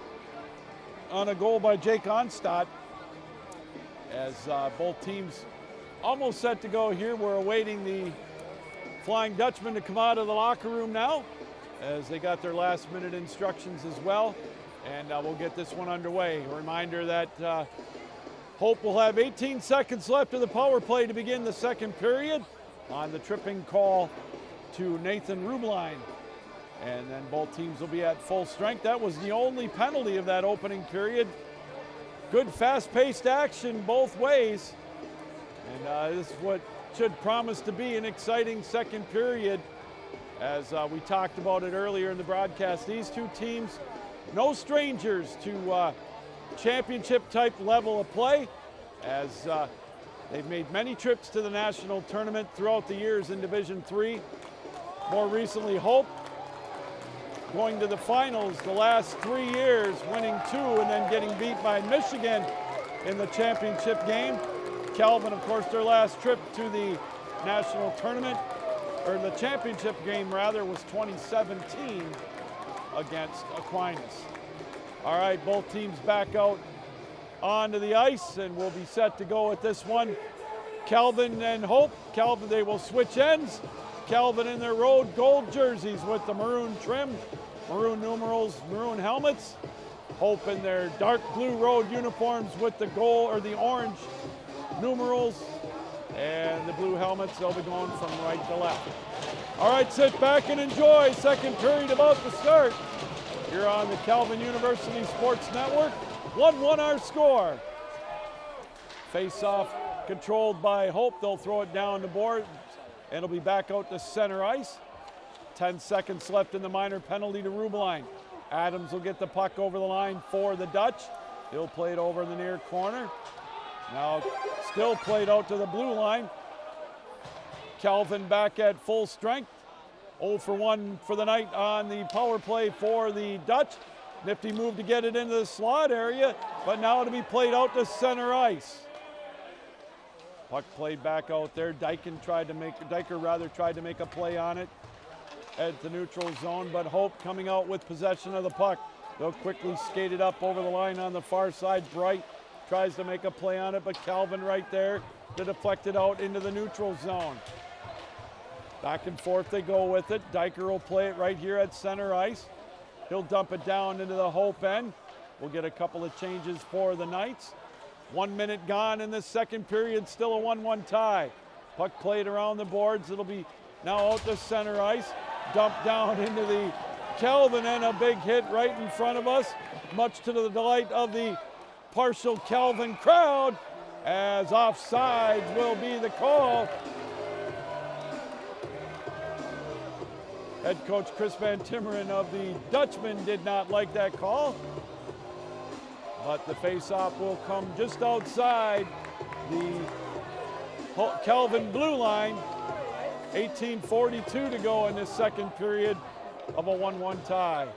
on a goal by Jake Onstadt. As both teams almost set to go here, we're awaiting the Flying Dutchmen to come out of the locker room now, as they got their last minute instructions as well. And we'll get this one underway. A reminder that Hope will have 18 seconds left of the power play to begin the second period on the tripping call to Nathan Rubline. And then both teams will be at full strength. That was the only penalty of that opening period. Good fast-paced action both ways. And this is what should promise to be an exciting second period. As we talked about it earlier in the broadcast, these two teams, no strangers to championship type level of play, as they've made many trips to the national tournament throughout the years in Division III. More recently, Hope going to the finals the last 3 years, winning 2 and then getting beat by Michigan in the championship game. Calvin, of course, their last trip to the national tournament, or the championship game rather, was 2017 against Aquinas. All right, both teams back out onto the ice, and we'll be set to go at this one. Calvin and Hope. Calvin, they will switch ends. Calvin in their road gold jerseys with the maroon trim, maroon numerals, maroon helmets. Hope in their dark blue road uniforms with the gold or the orange numerals and the blue helmets. They'll be going from right to left. All right, sit back and enjoy. Second period about to start here on the Calvin University Sports Network. 1-1 our score. Face-off controlled by Hope. They'll throw it down the board, and it'll be back out to center ice. 10 seconds left in the minor penalty to Rubline. Adams will get the puck over the line for the Dutch. He'll play it over in the near corner. Now still played out to the blue line. Calvin back at full strength. 0 for 1 for the night on the power play for the Dutch. Nifty move to get it into the slot area, but now to be played out to center ice. Puck played back out there. Dyker tried to make a play on it at the neutral zone, but Hope coming out with possession of the puck. They'll quickly skate it up over the line on the far side. Bright tries to make a play on it, but Calvin right there to deflect it out into the neutral zone. Back and forth they go with it. Dyker will play it right here at center ice. He'll dump it down into the Hope end. We'll get a couple of changes for the Knights. 1 minute gone in this second period, still a 1-1 tie. Puck played around the boards. It'll be now out to center ice. Dumped down into the Calvin end, a big hit right in front of us, much to the delight of the partial Calvin crowd, as offsides will be the call. Head coach Chris Van Timmeren of the Dutchmen did not like that call, but the face-off will come just outside the Calvin blue line. 18:42 to go in this second period of a 1-1 tie.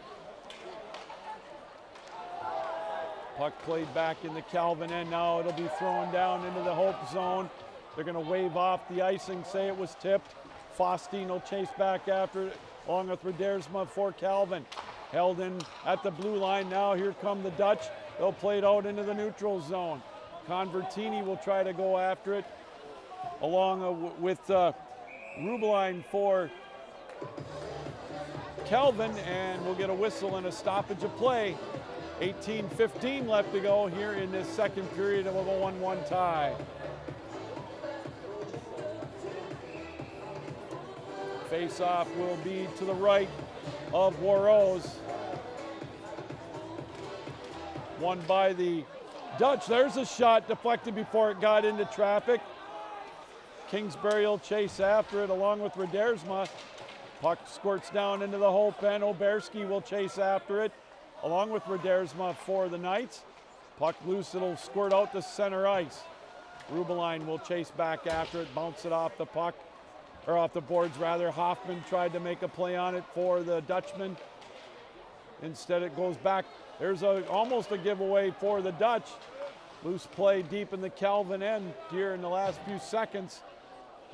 Puck played back in the Calvin end. Now it'll be thrown down into the Hope zone. They're going to wave off the icing, say it was tipped. Faustine will chase back after it, along with Redersma for Calvin. Held in at the blue line. Now here come the Dutch. They'll play it out into the neutral zone. Convertini will try to go after it, along with Rubline for Calvin, and we'll get a whistle and a stoppage of play. 18:15 left to go here in this second period of a 1-1 tie. Face-off will be to the right of Warros. Won by the Dutch. There's a shot deflected before it got into traffic. Kingsbury will chase after it along with Redersma. Puck squirts down into the Hope end. Oberski will chase after it along with Redersma for the Knights. Puck loose, it'll squirt out to center ice. Rubeline will chase back after it, bounce it off the puck, or off the boards rather. Hoffman tried to make a play on it for the Dutchman. Instead it goes back. There's almost a giveaway for the Dutch. Loose play deep in the Calvin end here in the last few seconds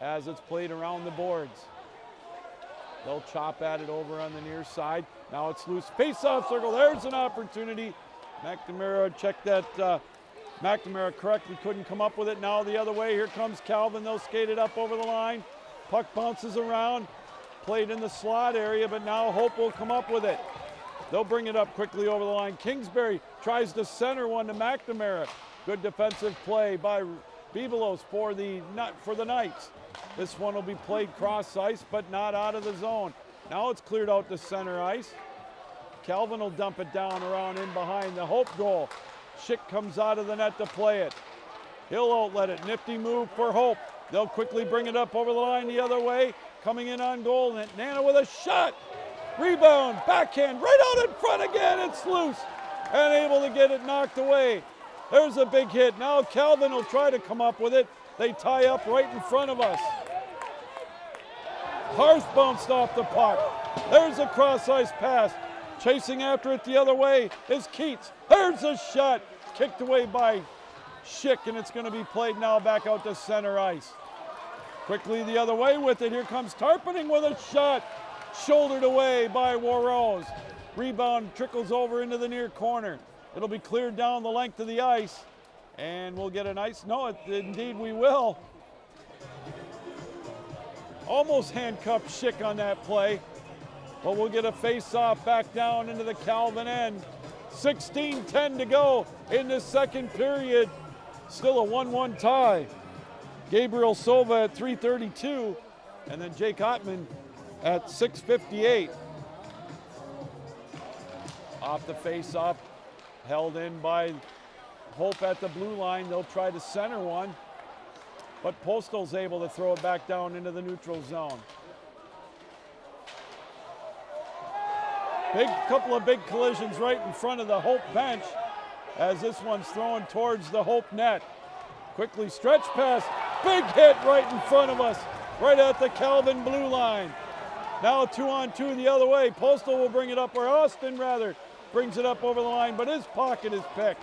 as it's played around the boards. They'll chop at it over on the near side. Now it's loose. Face-off circle. There's an opportunity. McNamara checked that. McNamara correctly couldn't come up with it. Now the other way. Here comes Calvin. They'll skate it up over the line. Puck bounces around. Played in the slot area, but now Hope will come up with it. They'll bring it up quickly over the line. Kingsbury tries to center one to McNamara. Good defensive play by Bebelos for the Knights. This one will be played cross ice, but not out of the zone. Now it's cleared out to center ice. Calvin will dump it down around in behind the Hope goal. Schick comes out of the net to play it. He'll outlet it. Nifty move for Hope. They'll quickly bring it up over the line the other way. Coming in on goal. Nana with a shot. Rebound. Backhand. Right out in front again. It's loose. And able to get it knocked away. There's a big hit. Now Calvin will try to come up with it. They tie up right in front of us. Harth bounced off the puck. There's a cross ice pass. Chasing after it the other way is Keats. There's a shot. Kicked away by Schick, and it's going to be played now back out to center ice. Quickly the other way with it. Here comes Tarpening with a shot. Shouldered away by Warrose. Rebound trickles over into the near corner. It'll be cleared down the length of the ice. And we'll get an ice. No, indeed we will. Almost handcuffed Schick on that play. But we'll get a face-off back down into the Calvin end. 16:10 to go in the second period. Still a 1-1 tie. Gabriel Silva at 3:32, and then Jake Ottman at 6:58. Off the face-off, held in by Hope at the blue line. They'll try to center one, but Postal's able to throw it back down into the neutral zone. Couple of big collisions right in front of the Hope bench as this one's thrown towards the Hope net. Quickly stretch pass, big hit right in front of us, right at the Calvin blue line. Now 2-on-2 the other way. Postal will bring it up, or Austin rather, brings it up over the line, but his pocket is picked.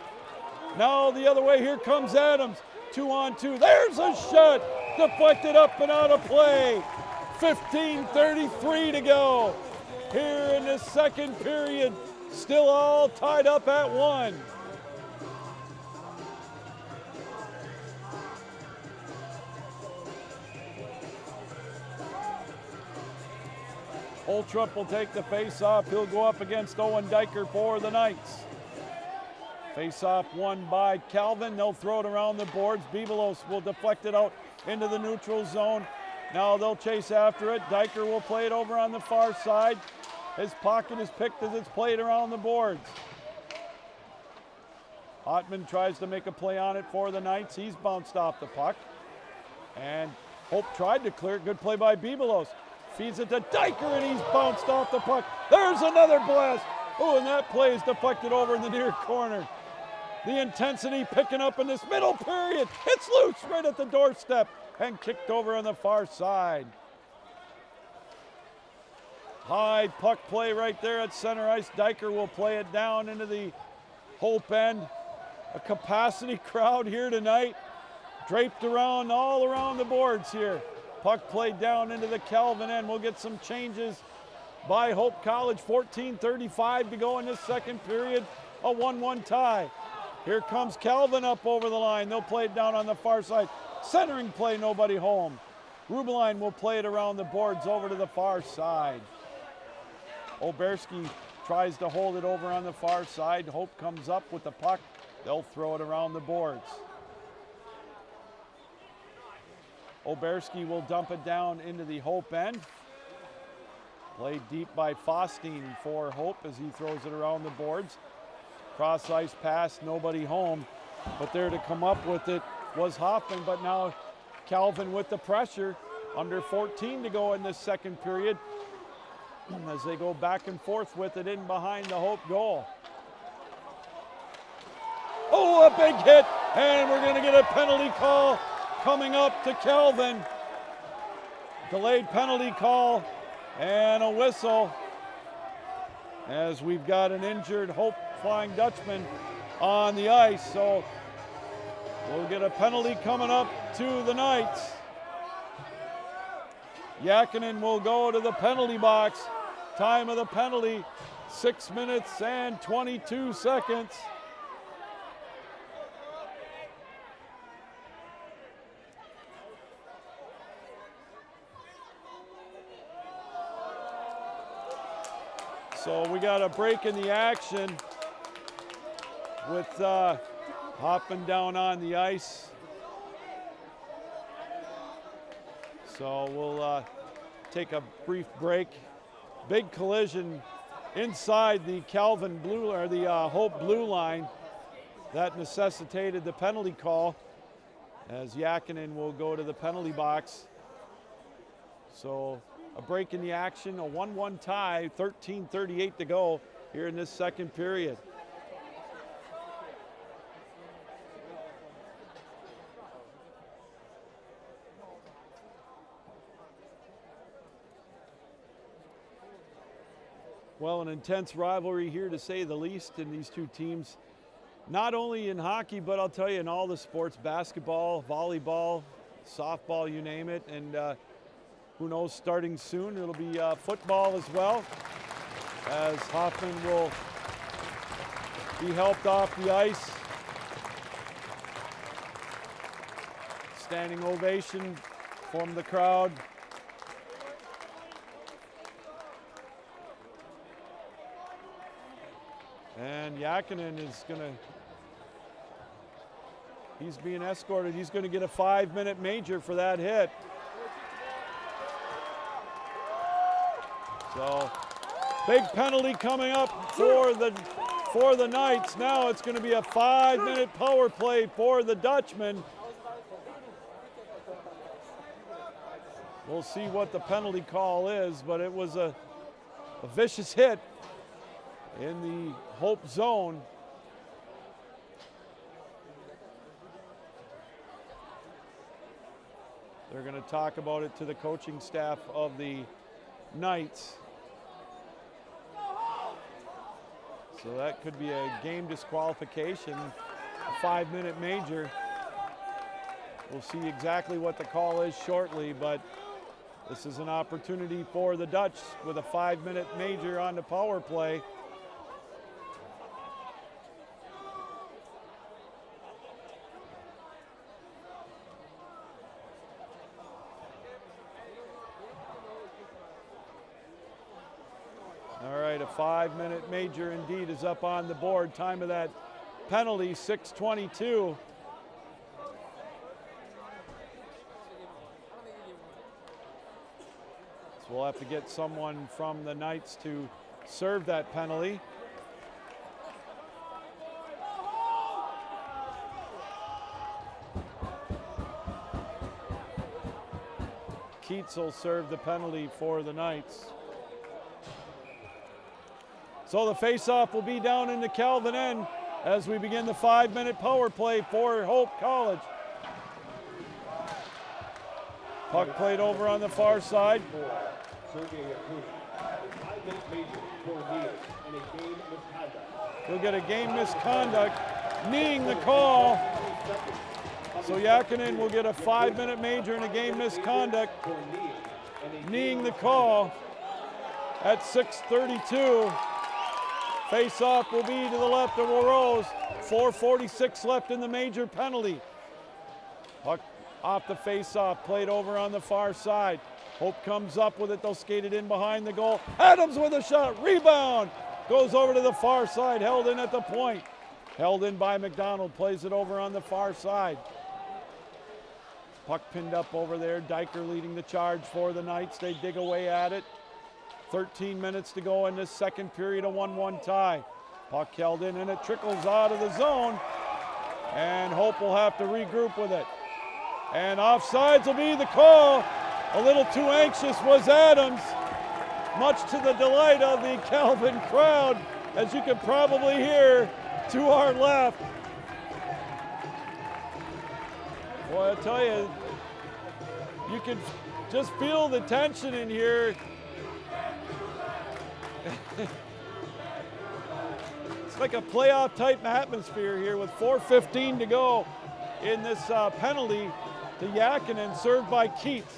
Now the other way, here comes Adams. 2-on-2, there's a shot, deflected up and out of play. 15:33 to go. Here in the second period, still all tied up at 1. Holtrup will take the face-off. He'll go up against Owen Diker for the Knights. Face-off won by Calvin. They'll throw it around the boards. Bebelos will deflect it out into the neutral zone. Now they'll chase after it. Diker will play it over on the far side. His pocket is picked as it's played around the boards. Ottman tries to make a play on it for the Knights. He's bounced off the puck. And Hope tried to clear it. Good play by Bebelos. Feeds it to Diker, and he's bounced off the puck. There's another blast. Oh, and that play is deflected over in the near corner. The intensity picking up in this middle period. It's loose right at the doorstep and kicked over on the far side. High puck play right there at center ice. Diker will play it down into the Hope end. A capacity crowd here tonight. Draped around, all around the boards here. Puck played down into the Calvin end. We'll get some changes by Hope College. 14:35 to go in this second period. A 1-1 tie. Here comes Calvin up over the line. They'll play it down on the far side. Centering play, nobody home. Rubeline will play it around the boards over to the far side. Oberski tries to hold it over on the far side. Hope comes up with the puck. They'll throw it around the boards. Oberski will dump it down into the Hope end. Played deep by Faustine for Hope as he throws it around the boards. Cross ice pass, nobody home. But there to come up with it was Hoffman, but now Calvin with the pressure. Under 14 to go in this second period as they go back and forth with it in behind the Hope goal. Oh, a big hit And we're going to get a penalty call coming up to Calvin. Delayed penalty call and a whistle as we've got an injured Hope Flying Dutchman on the ice. So we'll get a penalty coming up to the Knights. Yakinen will go to the penalty box. Time of the penalty, 6 minutes and 22 seconds. So we got a break in the action with hopping down on the ice. So we'll take a brief break. Big collision inside the Calvin blue, or the Hope blue line. That necessitated the penalty call as Yakinen will go to the penalty box. So a break in the action, a 1-1 tie, 13:38 to go here in this second period. Well, an intense rivalry here to say the least in these two teams, not only in hockey, but I'll tell you in all the sports, basketball, volleyball, softball, you name it. And who knows, starting soon, it'll be football as well, as Hoffman will be helped off the ice. Standing ovation from the crowd. And Yakinen is he's being escorted. He's going to get a 5-minute major for that hit. So big penalty coming up for the Knights. Now it's going to be a 5-minute power play for the Dutchman. We'll see what the penalty call is, but it was a vicious hit in the Hope zone. They're going to talk about it to the coaching staff of the Knights. So that could be a game disqualification, a 5-minute major. We'll see exactly what the call is shortly, but this is an opportunity for the Dutch with a 5-minute major on the power play. All right, a 5-minute major indeed is up on the board. Time of that penalty, 6:22. So we'll have to get someone from the Knights to serve that penalty. Keats will serve the penalty for the Knights. So the face-off will be down in the Calvin end as we begin the 5-minute power play for Hope College. Puck played over on the far side. We'll get a game misconduct, kneeing the call. So Yakinen will get a 5-minute major and a game misconduct, kneeing the call at 6:32. Face-off will be to the left of Rose. 4:46 left in the major penalty. Puck off the face-off, played over on the far side. Hope comes up with it, they'll skate it in behind the goal. Adams with a shot, rebound. Goes over to the far side, held in at the point. Held in by McDonald, plays it over on the far side. Puck pinned up over there, Diker leading the charge for the Knights. They dig away at it. 13 minutes to go in this second period, a 1-1 tie. Puck held in and it trickles out of the zone. And Hope will have to regroup with it. And offsides will be the call. A little too anxious was Adams, much to the delight of the Calvin crowd, as you can probably hear to our left. Boy, I tell you, you can just feel the tension in here. It's like a playoff type atmosphere here with 4:15 to go in this penalty to Yakinen, served by Keats.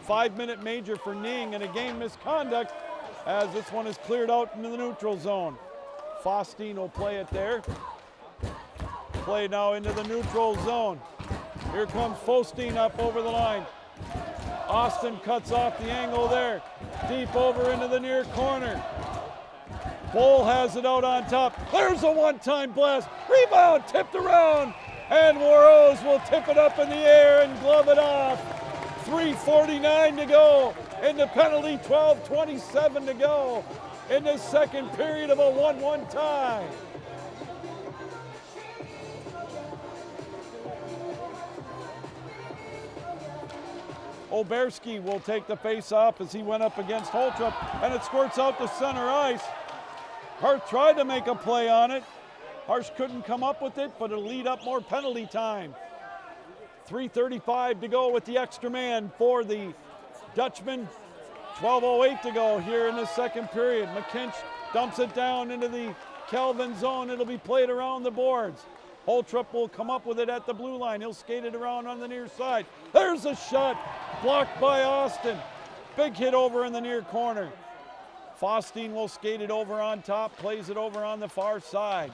5-minute major for Ning and a game misconduct as this one is cleared out into the neutral zone. Faustine will play it there. Play now into the neutral zone. Here comes Faustine up over the line. Austin cuts off the angle there. Deep over into the near corner. Bull has it out on top. There's a one-time blast. Rebound tipped around. And Warros will tip it up in the air and glove it off. 3:49 to go in the penalty, 12:27 to go in the second period of a 1-1 tie. Oberski will take the face-off as he went up against Holtrup, and it squirts out to center ice. Hart tried to make a play on it. Harsh couldn't come up with it, but it'll lead up more penalty time. 3:35 to go with the extra man for the Dutchman. 12:08 to go here in the second period. McKinch dumps it down into the Calvin zone. It'll be played around the boards. Holtrup will come up with it at the blue line. He'll skate it around on the near side. There's a shot blocked by Austin. Big hit over in the near corner. Faustine will skate it over on top, plays it over on the far side.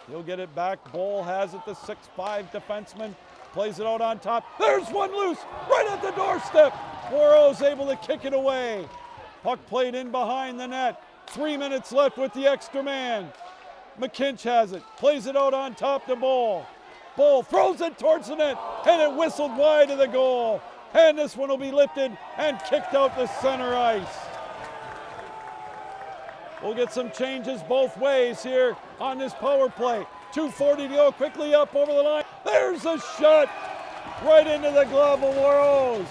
He'll get it back. Bohl has it, the 6'5" defenseman. Plays it out on top. There's one loose, right at the doorstep. Warros able to kick it away. Puck played in behind the net. 3 minutes left with the extra man. McKinch has it, plays it out on top to Bohl. Bohl throws it towards the net, and it whistled wide of the goal. And this one will be lifted and kicked out to center ice. We'll get some changes both ways here on this power play. 2:40 to go, quickly up over the line. There's a shot right into the glove of Warros.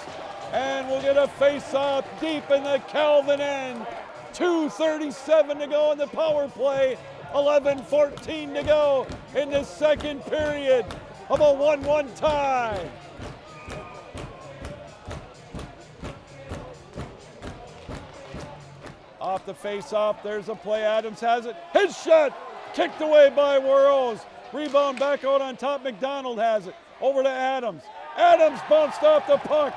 And we'll get a face-off deep in the Calvin end. 2:37 to go in the power play. 11:14 to go in the second period of a 1-1 tie. Off the face-off, there's a play. Adams has it. His shot kicked away by Warros. Rebound back out on top. McDonald has it. Over to Adams. Adams bounced off the puck.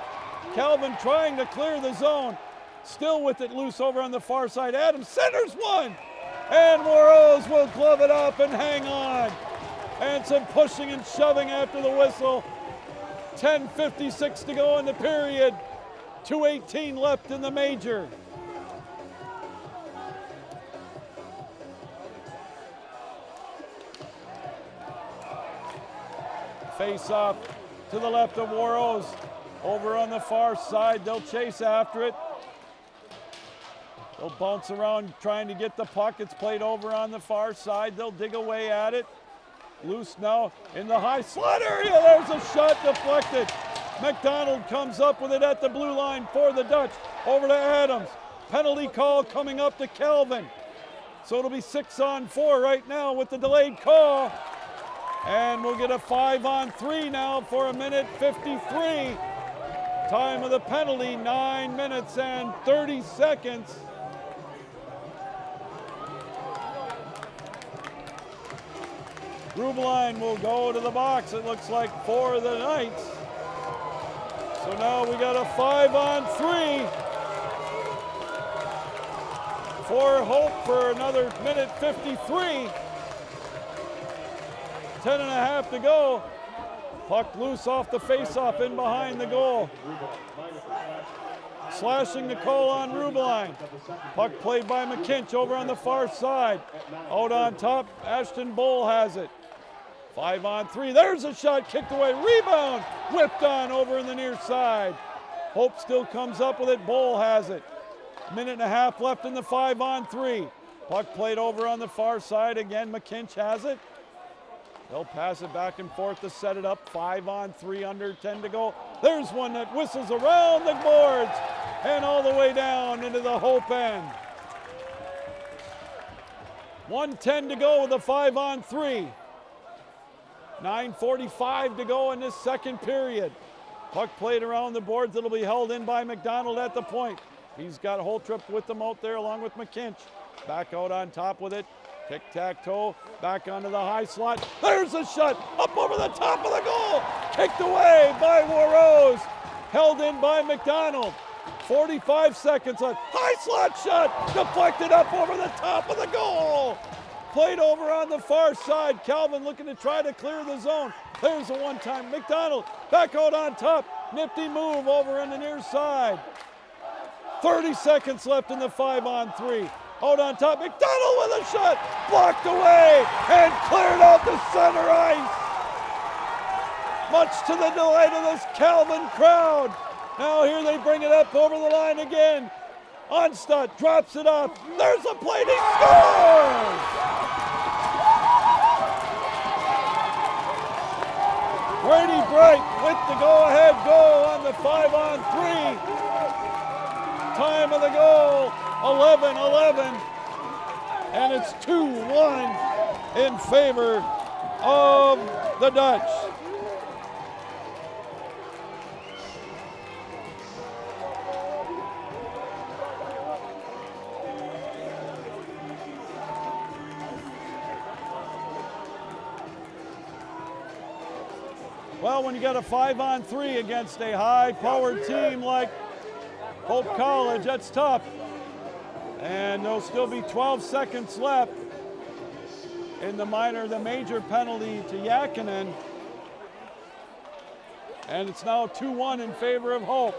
Calvin trying to clear the zone. Still with it loose over on the far side. Adams centers one. And Warros will glove it up and hang on. And some pushing and shoving after the whistle. 10:56 to go in the period. 2:18 left in the major. Face off to the left of Warros. Over on the far side, they'll chase after it. They'll bounce around trying to get the puck. It's played over on the far side. They'll dig away at it. Loose now in the high slot area. There's a shot deflected. McDonald comes up with it at the blue line for the Dutch. Over to Adams. Penalty call coming up to Calvin. So it'll be 6-on-4 right now with the delayed call. And we'll get a 5-on-3 now for 1:53. Time of the penalty, 9 minutes and 30 seconds. Rubeline will go to the box, it looks like, for the Knights. So now we got a 5-on-3 for Hope for another 1:53. 10.5 to go. Puck loose off the face-off in behind the goal. Slashing the call on Rubeline. Puck played by McKinch over on the far side. Out on top, Ashton Bohl has it. 5-on-3, there's a shot kicked away. Rebound, whipped on over in the near side. Hope still comes up with it, Bohl has it. 1.5 left in the 5-on-3. Puck played over on the far side again, McKinch has it. They'll pass it back and forth to set it up. 5-on-3, under 10 to go. There's one that whistles around the boards and all the way down into the Hope end. 1:10 to go with a 5-on-3. 9:45 to go in this second period. Puck played around the boards. It'll be held in by McDonald at the point. He's got Holtrip with them out there along with McKinch. Back out on top with it. Tic-tac-toe, back onto the high slot. There's a shot, up over the top of the goal. Kicked away by Warrose. Held in by McDonald. 45 seconds left. High slot shot, deflected up over the top of the goal. Played over on the far side. Calvin looking to try to clear the zone. There's a one-time. McDonald back out on top. Nifty move over on the near side. 30 seconds left in the 5-on-3. Out on top, McDonald with a shot. Blocked away and cleared out the center ice. Much to the delight of this Calvin crowd. Now here they bring it up over the line again. Onstad drops it off. There's a play, he scores! Brady Bright with the go-ahead goal on the 5-on-3. Time of the goal, 11-11. And it's 2-1 in favor of the Dutch. Well, when you got a 5-on-3 against a high-powered team like Hope College, that's tough. And there'll still be 12 seconds left in the major penalty to Yakinen. And it's now 2-1 in favor of Hope.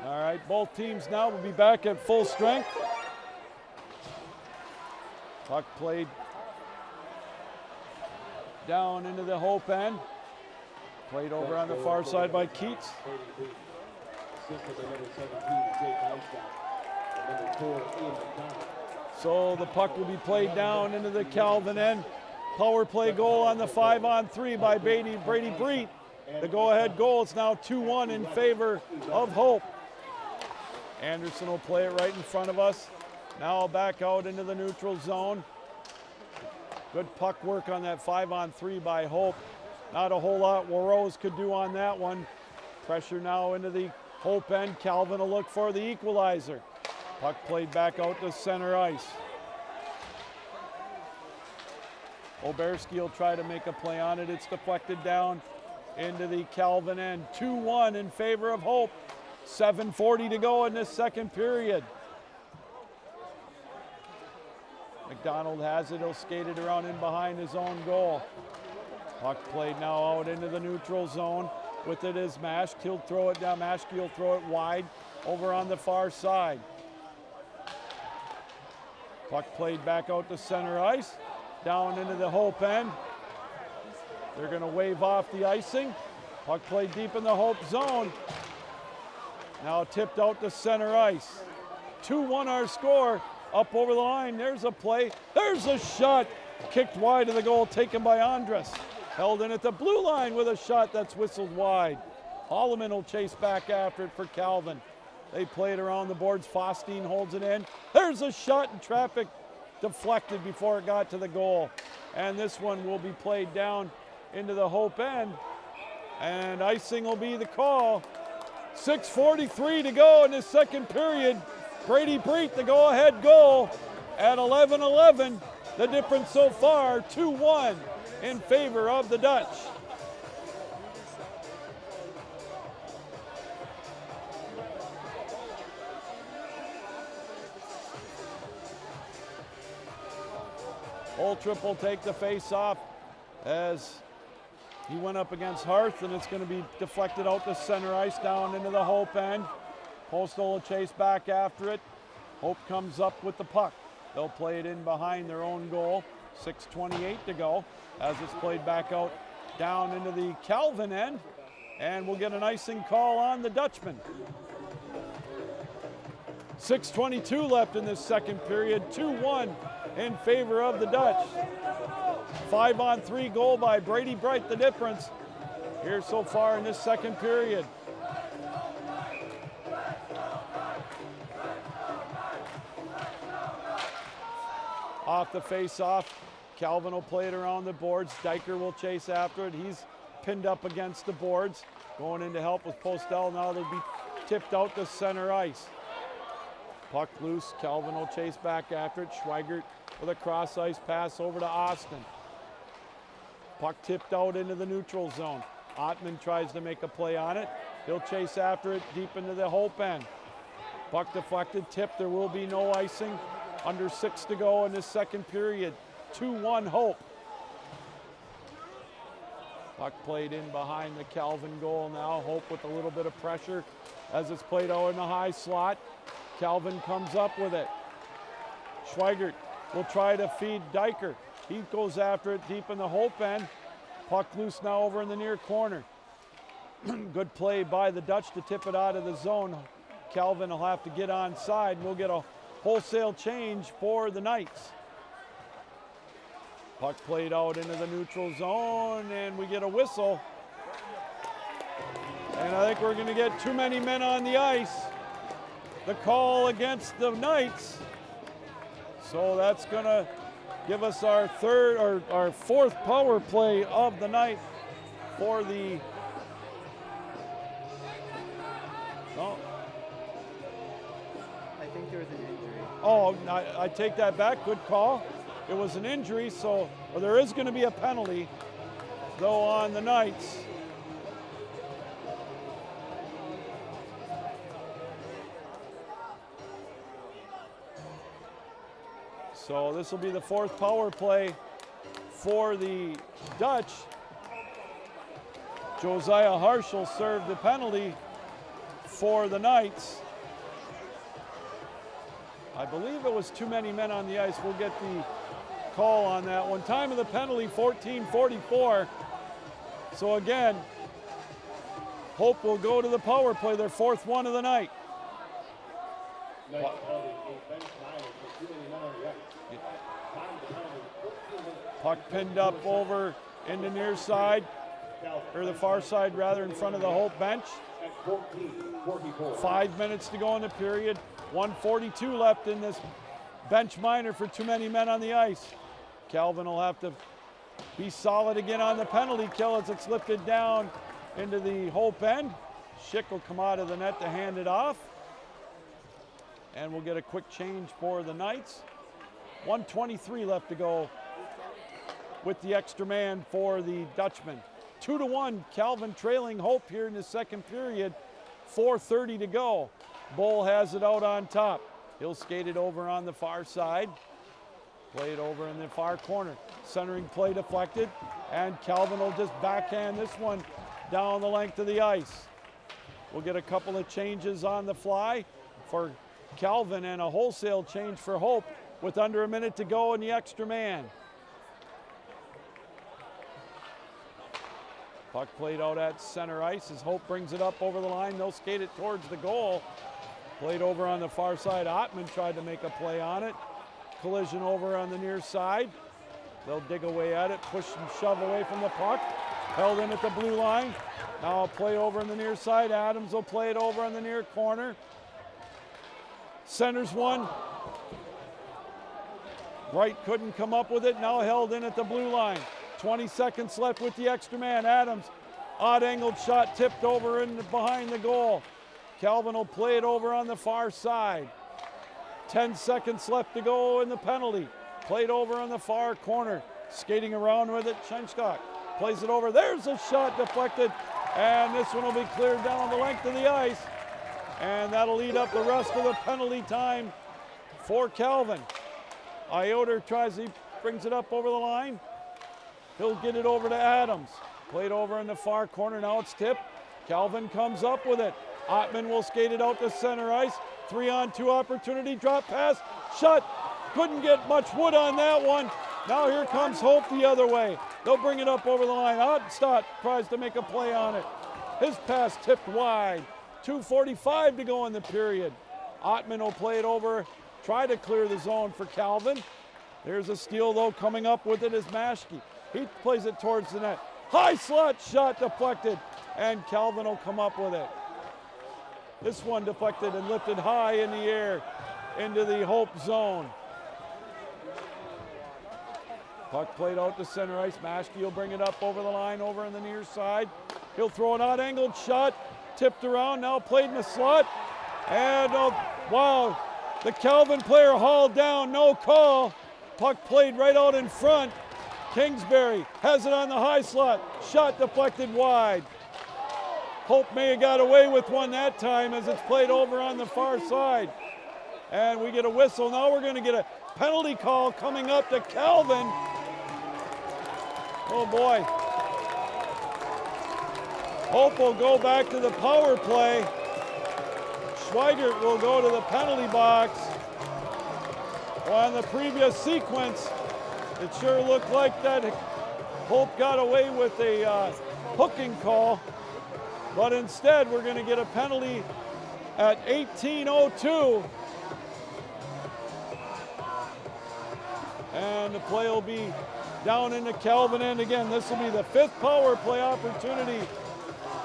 All right, both teams now will be back at full strength. Puck played down into the Hope end. Played over on the far side by Keats. So the puck will be played down into the Calvin end. Power play goal on the 5-on-3 by Brady Breet. The go-ahead goal. It's now 2-1 in favor of Hope. Anderson will play it right in front of us. Now back out into the neutral zone. Good puck work on that 5-on-3 by Hope. Not a whole lot Warrose could do on that one. Pressure now into the Hope end. Calvin will look for the equalizer. Puck played back out to center ice. Oberski will try to make a play on it. It's deflected down into the Calvin end. 2-1 in favor of Hope. 7:40 to go in this second period. McDonald has it. He'll skate it around in behind his own goal. Puck played now out into the neutral zone. With it is Maschke. He'll throw it down. Maschke will throw it wide over on the far side. Puck played back out to center ice. Down into the Hope end. They're going to wave off the icing. Puck played deep in the Hope zone. Now tipped out to center ice. 2-1 our score. Up over the line, there's a play, there's a shot. Kicked wide of the goal, taken by Andres. Held in at the blue line with a shot that's whistled wide. Holloman will chase back after it for Calvin. They play it around the boards, Faustine holds it in. There's a shot and traffic deflected before it got to the goal. And this one will be played down into the Hope end. And icing will be the call. 6:43 to go in the second period. Brady Breet, the go-ahead goal at 11-11. The difference so far, 2-1 in favor of the Dutch. Holtrip will take the face-off as he went up against Harth, and it's going to be deflected out to center ice down into the Hope end. Postal will chase back after it. Hope comes up with the puck. They'll play it in behind their own goal. 6:28 to go as it's played back out down into the Calvin end. And we'll get an icing call on the Dutchman. 6:22 left in this second period. 2-1 in favor of the Dutch. 5-on-3 goal by Brady Bright, the difference here so far in this second period. off the face-off. Calvin will play it around the boards. Diker will chase after it. He's pinned up against the boards. Going in to help with Postel. Now they'll be tipped out to center ice. Puck loose. Calvin will chase back after it. Schweigert with a cross ice pass over to Austin. Puck tipped out into the neutral zone. Ottman tries to make a play on it. He'll chase after it deep into the Hope end. Puck deflected, tipped. There will be no icing. Under 6 to go in this second period. 2-1 Hope. Puck played in behind the Calvin goal now. Hope with a little bit of pressure as it's played out in the high slot. Calvin comes up with it. Schweigert will try to feed Diker. He goes after it deep in the Hope end. Puck loose now over in the near corner. Good play by the Dutch to tip it out of the zone. Calvin will have to get onside. We'll get a wholesale change for the Knights. Puck played out into the neutral zone, and we get a whistle. And I think we're going to get too many men on the ice. The call against the Knights. So that's going to give us our fourth power play of the night for the. Oh. I think there was an injury. Oh, I take that back. Good call. It was an injury, so there is going to be a penalty, though, on the Knights. So this will be the fourth power play for the Dutch. Josiah Harshel served the penalty for the Knights. I believe it was too many men on the ice. We'll get the call on that one. Time of the penalty, 14:44. So again, Hope will go to the power play, their fourth one of the night. Puck pinned up over in the near side, or the far side rather, in front of the Hope bench. 5 minutes to go in the period. 1:42 left in this bench minor for too many men on the ice. Calvin will have to be solid again on the penalty kill as it's lifted down into the Hope end. Schick will come out of the net to hand it off. And we'll get a quick change for the Knights. 1:23 left to go with the extra man for the Dutchman. 2-1, Calvin trailing Hope here in the second period. 4:30 to go. Bull has it out on top. He'll skate it over on the far side. Play it over in the far corner. Centering play deflected, and Calvin will just backhand this one down the length of the ice. We'll get a couple of changes on the fly for Calvin and a wholesale change for Hope with under a minute to go in the extra man. Puck played out at center ice as Hope brings it up over the line. They'll skate it towards the goal. Played over on the far side. Ottman tried to make a play on it. Collision over on the near side. They'll dig away at it, push and shove away from the puck. Held in at the blue line. Now a play over on the near side. Adams will play it over on the near corner. Centers one. Wright couldn't come up with it. Now held in at the blue line. 20 seconds left with the extra man. Adams, odd angled shot tipped over in behind the goal. Calvin will play it over on the far side. 10 seconds left to go in the penalty. Played over on the far corner. Skating around with it, Schenstock plays it over. There's a shot deflected, and this one will be cleared down the length of the ice. And that'll lead up the rest of the penalty time for Calvin. Ioter he brings it up over the line. He'll get it over to Adams. Played over in the far corner, now it's tipped. Calvin comes up with it. Ottman will skate it out to center ice. 3-on-2 opportunity, drop pass, shot. Couldn't get much wood on that one. Now here comes Hope the other way. They'll bring it up over the line. Ottstad tries to make a play on it. His pass tipped wide. 2:45 to go in the period. Ottman will play it over, try to clear the zone for Calvin. There's a steal though, coming up with it is Maschke. He plays it towards the net. High slot shot deflected, and Calvin will come up with it. This one deflected and lifted high in the air into the Hope zone. Puck played out to center ice. Maschke will bring it up over the line, over on the near side. He'll throw an odd-angled shot, tipped around, now played in the slot. And, wow, the Calvin player hauled down, no call. Puck played right out in front. Kingsbury has it on the high slot. Shot deflected wide. Hope may have got away with one that time as it's played over on the far side. And we get a whistle. Now we're going to get a penalty call coming up to Calvin. Oh boy. Hope will go back to the power play. Schweigert will go to the penalty box. On the previous sequence, it sure looked like that Hope got away with a hooking call. But instead, we're going to get a penalty at 18:02. And the play will be down into Calvin end again. This will be the 5th power play opportunity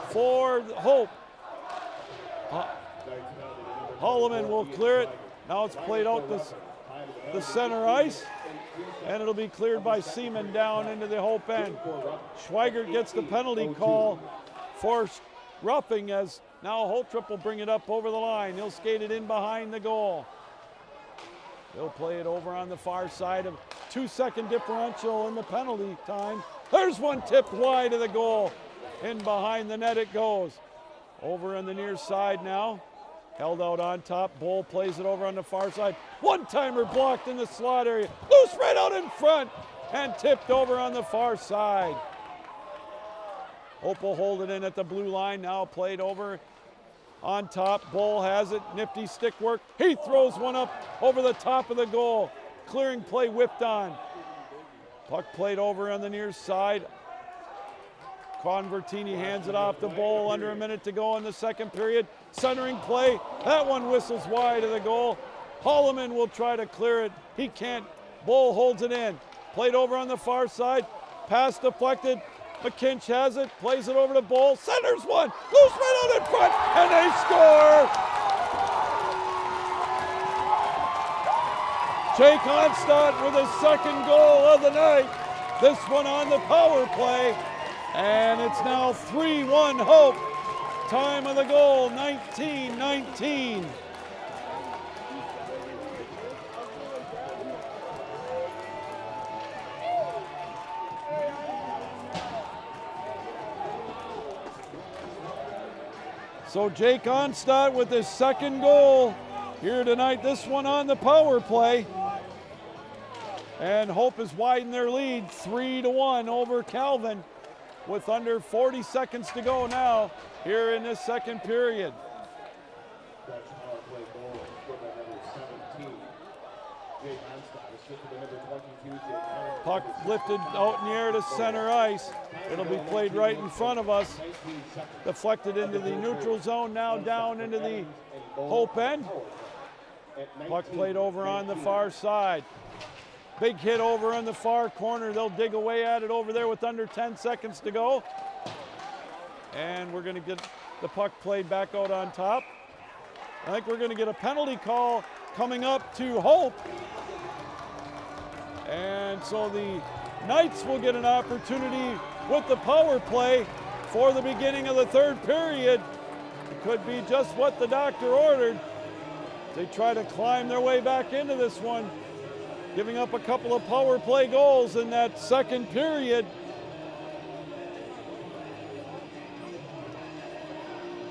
for Hope. Holloman will clear it. Now it's played out the center ice, and it'll be cleared by Seaman down into the Hope end. Schweigert gets the penalty call for roughing, as now Holtrip will bring it up over the line. He'll skate it in behind the goal. He'll play it over on the far side of 2-second differential in the penalty time. There's one tipped wide of the goal. In behind the net it goes. Over on the near side now. Held out on top. Bull plays it over on the far side. One-timer blocked in the slot area. Loose right out in front and tipped over on the far side. Hope will hold it in at the blue line. Now played over on top. Bull has it. Nifty stick work. He throws one up over the top of the goal. Clearing play whipped on. Puck played over on the near side. Convertini hands it off to Bull. Under a minute to go in the second period. Centering play. That one whistles wide of the goal. Holloman will try to clear it. He can't. Bull holds it in. Played over on the far side. Pass deflected. McKinch has it. Plays it over to Bull. Centers one. Loose right out in front. And they score. Jake Onstadt with his 2nd goal of the night. This one on the power play. And it's now 3-1 Hope. Time of the goal, 19-19. So Jake Onstadt with his 2nd goal here tonight. This one on the power play. And Hope has widened their lead 3-1 over Calvin, with under 40 seconds to go now here in this second period. That's a power play goal scored by number 17. Jake Onstadt assisted by number 22. Jake Puck lifted out in the air to center ice. It'll be played right in front of us. Deflected into the neutral zone, now down into the Hope end. Puck played over on the far side. Big hit over in the far corner. They'll dig away at it over there with under 10 seconds to go. And we're going to get the puck played back out on top. I think we're going to get a penalty call coming up to Hope. And so the Knights will get an opportunity with the power play for the beginning of the 3rd period. It could be just what the doctor ordered. They try to climb their way back into this one, giving up a couple of power play goals in that 2nd period.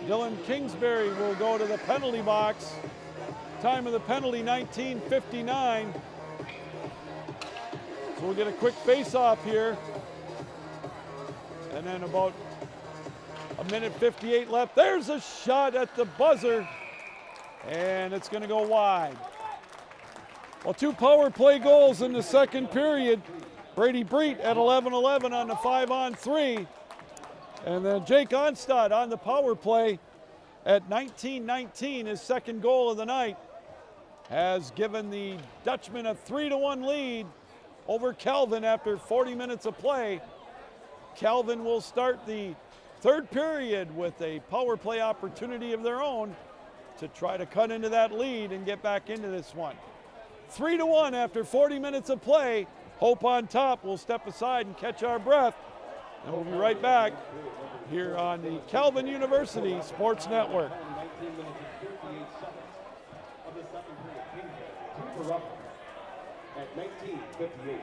Dylan Kingsbury will go to the penalty box. Time of the penalty, 19:59. So we'll get a quick face-off here. And then about a minute 58 left. There's a shot at the buzzer. And it's going to go wide. Well, 2 power play goals in the 2nd period. Brady Breet at 11-11 on the 5-on-3. And then Jake Onstadt on the power play at 19-19, his 2nd goal of the night, has given the Dutchman a 3-1 lead over Calvin after 40 minutes of play. Calvin will start the 3rd period with a power play opportunity of their own to try to cut into that lead and get back into this one. 3-1 after 40 minutes of play. Hope on top. We'll step aside and catch our breath, and we'll be right back here on the Calvin University Sports Network. 19 minutes and 58 seconds of the second period. Kingsville 2 for Ruffin at 19:58.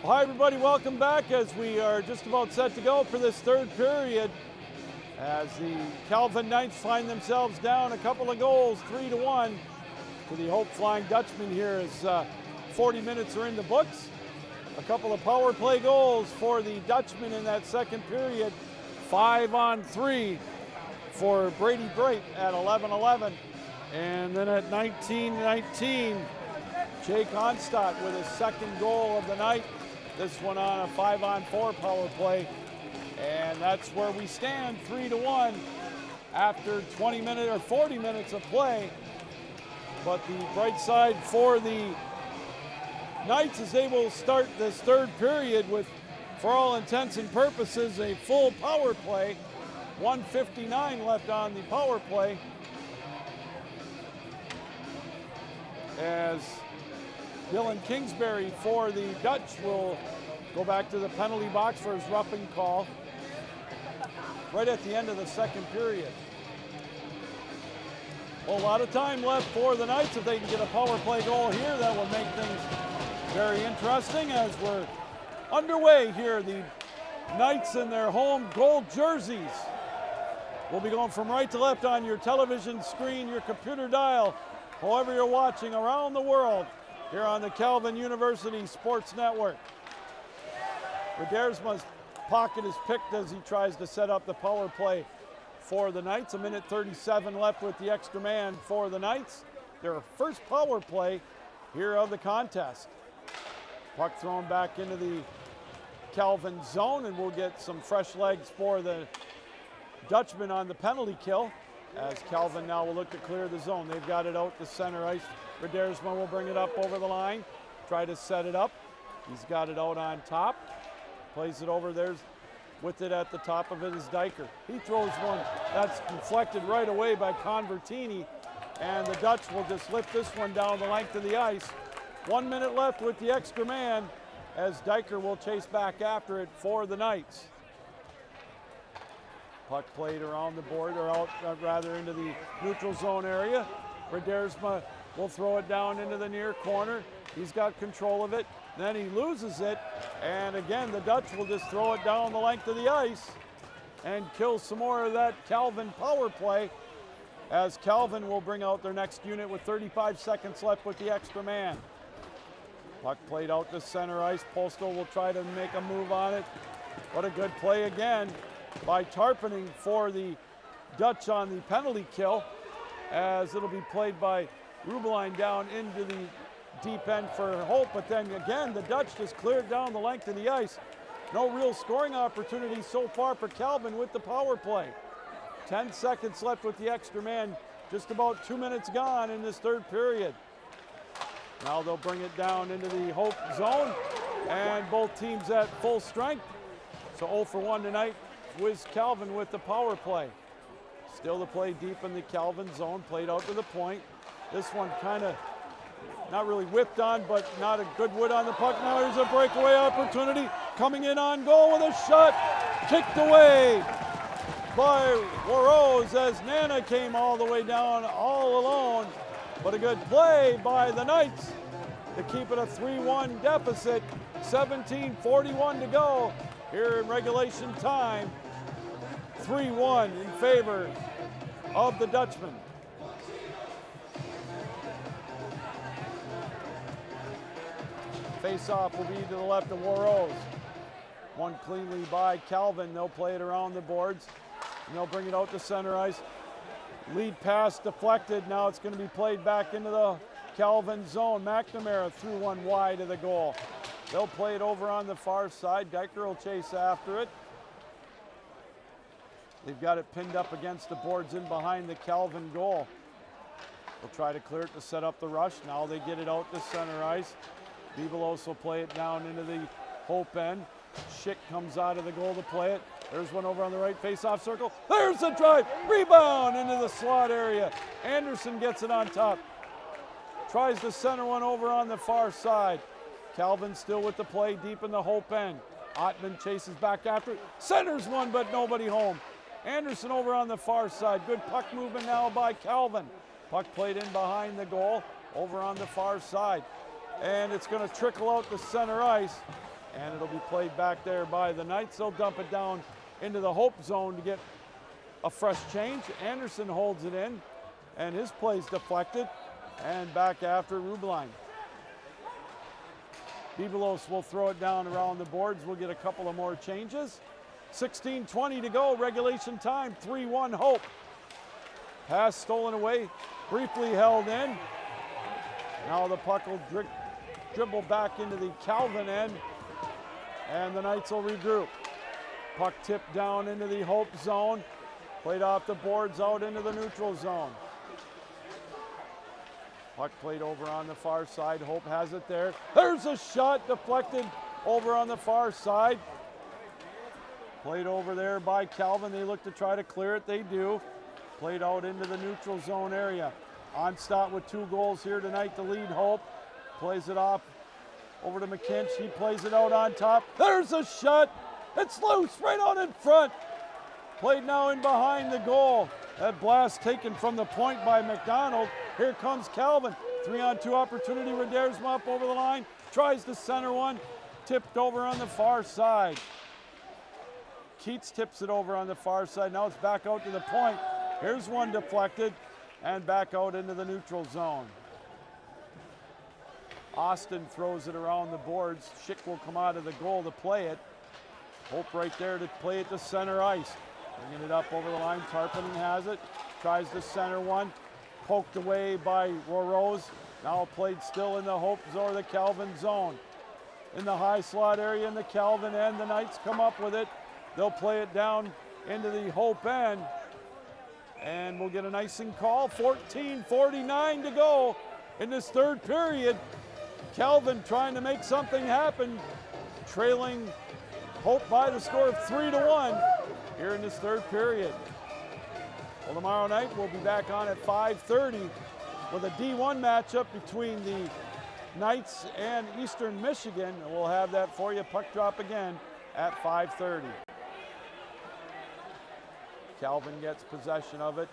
Well, hi everybody, welcome back as we are just about set to go for this third period as the Calvin Knights find themselves down a couple of goals, 3-1 to the Hope Flying Dutchmen here as 40 minutes are in the books. A couple of power play goals for the Dutchmen in that second period, 5-on-3 for Brady Bright at 11-11. And then at 19-19, Jake Onstadt with his second goal of the night. This one on a 5-on-4 power play. And that's where we stand, 3-1 after 20 minutes or 40 minutes of play. But the bright side for the Knights is able to start this third period with, for all intents and purposes, a full power play. 1:59 left on the power play. As Dylan Kingsbury for the Dutch will go back to the penalty box for his roughing call right at the end of the second period. Well, a lot of time left for the Knights. If they can get a power play goal here, that will make things very interesting as we're underway here. The Knights in their home gold jerseys will be going from right to left on your television screen, your computer dial, however you're watching around the world here on the Calvin University Sports Network. Redersma's pocket is picked as he tries to set up the power play for the Knights. 1:37 left with the extra man for the Knights. Their first power play here of the contest. Puck thrown back into the Calvin zone, and we'll get some fresh legs for the Dutchman on the penalty kill as Calvin now will look to clear the zone. They've got it out to center ice. Redersma will bring it up over the line, try to set it up. He's got it out on top, plays it over. There's with it at the top of it is Diker. He throws one that's deflected right away by Convertini, and the Dutch will just lift this one down the length of the ice. 1 minute left with the extra man as Diker will chase back after it for the Knights. Puck played around the board, or out rather into the neutral zone area. Redersma will throw it down into the near corner. He's got control of it. Then he loses it. And again, the Dutch will just throw it down the length of the ice and kill some more of that Calvin power play as Calvin will bring out their next unit with 35 seconds left with the extra man. Puck played out to center ice. Postal will try to make a move on it. What a good play again by Tarpening for the Dutch on the penalty kill, as it'll be played by Rubeline down into the deep end for Hope, but then again the Dutch just cleared down the length of the ice. No real scoring opportunity so far for Calvin with the power play. 10 seconds left with the extra man, just about 2 minutes gone in this third period. Now they'll bring it down into the Hope zone, and both teams at full strength. So 0 for 1 tonight with Calvin with the power play. Still the play deep in the Calvin zone, played out to the point. This one kind of not really whipped on, but not a good wood on the puck. Now here's a breakaway opportunity. Coming in on goal with a shot. Kicked away by Warose as Nana came all the way down all alone. But a good play by the Knights to keep it a 3-1 deficit. 17:41 to go here in regulation time. 3-1 in favor of the Dutchman. Face-off will be to the left of Warose. One cleanly by Calvin. They'll play it around the boards, and they'll bring it out to center ice. Lead pass deflected. Now it's going to be played back into the Calvin zone. McNamara threw one wide of the goal. They'll play it over on the far side. Diker will chase after it. They've got it pinned up against the boards in behind the Calvin goal. They'll try to clear it to set up the rush. Now they get it out to center ice. Bebelos will play it down into the Hope end. Schick comes out of the goal to play it. There's one over on the right face-off circle. There's the drive. Rebound into the slot area. Anderson gets it on top. Tries to center one over on the far side. Calvin still with the play deep in the Hope end. Ottman chases back after it. Centers one, but nobody home. Anderson over on the far side. Good puck movement now by Calvin. Puck played in behind the goal over on the far side. And it's going to trickle out to center ice. And it'll be played back there by the Knights. They'll dump it down into the Hope zone to get a fresh change. Anderson holds it in, and his play's deflected. And back after Rubline. Bibelos will throw it down around the boards. We'll get a couple of more changes. 16:20 to go, regulation time, 3-1 Hope. Pass stolen away, briefly held in. Now the puck will dribble back into the Calvin end, and the Knights will regroup. Puck tipped down into the Hope zone, played off the boards out into the neutral zone. Puck played over on the far side. Hope has it there. There's a shot deflected over on the far side. Played over there by Calvin. They look to try to clear it. They do. Played out into the neutral zone area. Onstadt with 2 goals here tonight to lead Hope. Plays it off over to McKinch. He plays it out on top. There's a shot. It's loose right out in front. Played now in behind the goal. That blast taken from the point by McDonald. Here comes Calvin. 3-on-2 opportunity. Redersma up over the line. Tries to center one. Tipped over on the far side. Keats tips it over on the far side. Now it's back out to the point. Here's one deflected and back out into the neutral zone. Austin throws it around the boards. Schick will come out of the goal to play it. Hope right there to play it to center ice. Bringing it up over the line. Tarpening has it. Tries to center one. Poked away by Rose. Now played still in the Hope or the Calvin zone. In the high slot area in the Calvin end. The Knights come up with it. They'll play it down into the Hope end. And we'll get an icing call. 14:49 to go in this third period. Calvin trying to make something happen. Trailing Hope by the score of 3-1 here in this third period. Well, tomorrow night we'll be back on at 5:30 with a D1 matchup between the Knights and Eastern Michigan. And we'll have that for you. Puck drop again at 5:30. Calvin gets possession of it.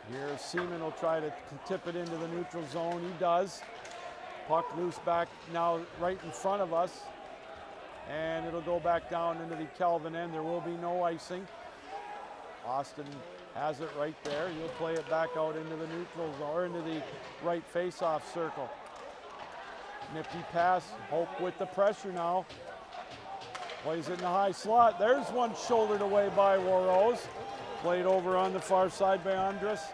Here Seaman will try to tip it into the neutral zone. He does. Puck loose back now right in front of us. And it'll go back down into the Calvin end. There will be no icing. Austin has it right there. He'll play it back out into the neutral zone, or into the right face-off circle. Nifty pass. Hope with the pressure now. Plays it in the high slot. There's one shouldered away by Warrose. Played over on the far side by Andrus.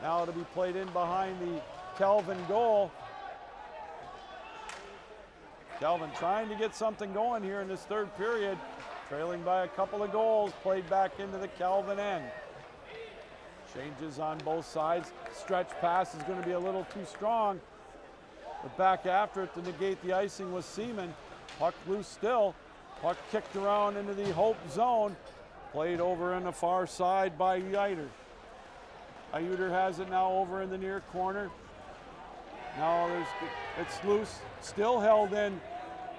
Now it'll be played in behind the Calvin goal. Calvin trying to get something going here in this third period. Trailing by a couple of goals. Played back into the Calvin end. Changes on both sides. Stretch pass is going to be a little too strong. But back after it to negate the icing was Seaman. Puck loose still. Puck kicked around into the Hope zone. Played over on the far side by Uter. Uter has it now over in the near corner. Now it's loose. Still held in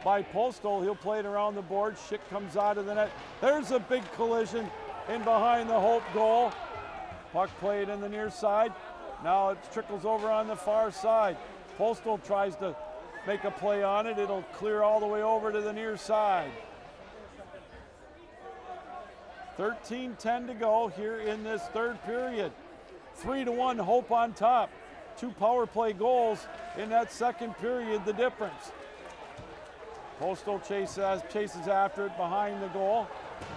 by Postal. He'll play it around the board. Schick comes out of the net. There's a big collision in behind the Hope goal. Puck played in the near side. Now it trickles over on the far side. Postal tries to make a play on it. It'll clear all the way over to the near side. 13:10 to go here in this third period. 3-1 Hope on top. 2 power play goals in that second period, the difference. Postal chases after it behind the goal.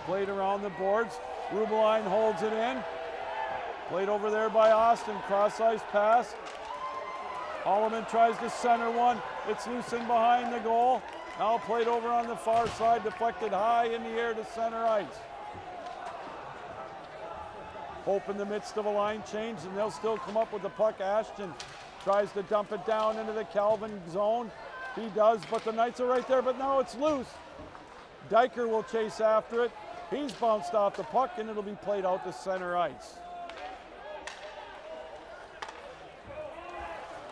Played around the boards. Rubline holds it in. Played over there by Austin. Cross-ice pass. Holloman tries to center one. It's loose in behind the goal. Now played over on the far side. Deflected high in the air to center ice. Hope in the midst of a line change, and they'll still come up with the puck. Ashton tries to dump it down into the Calvin zone. He does, but the Knights are right there, but now it's loose. Diker will chase after it. He's bounced off the puck, and it'll be played out to center ice.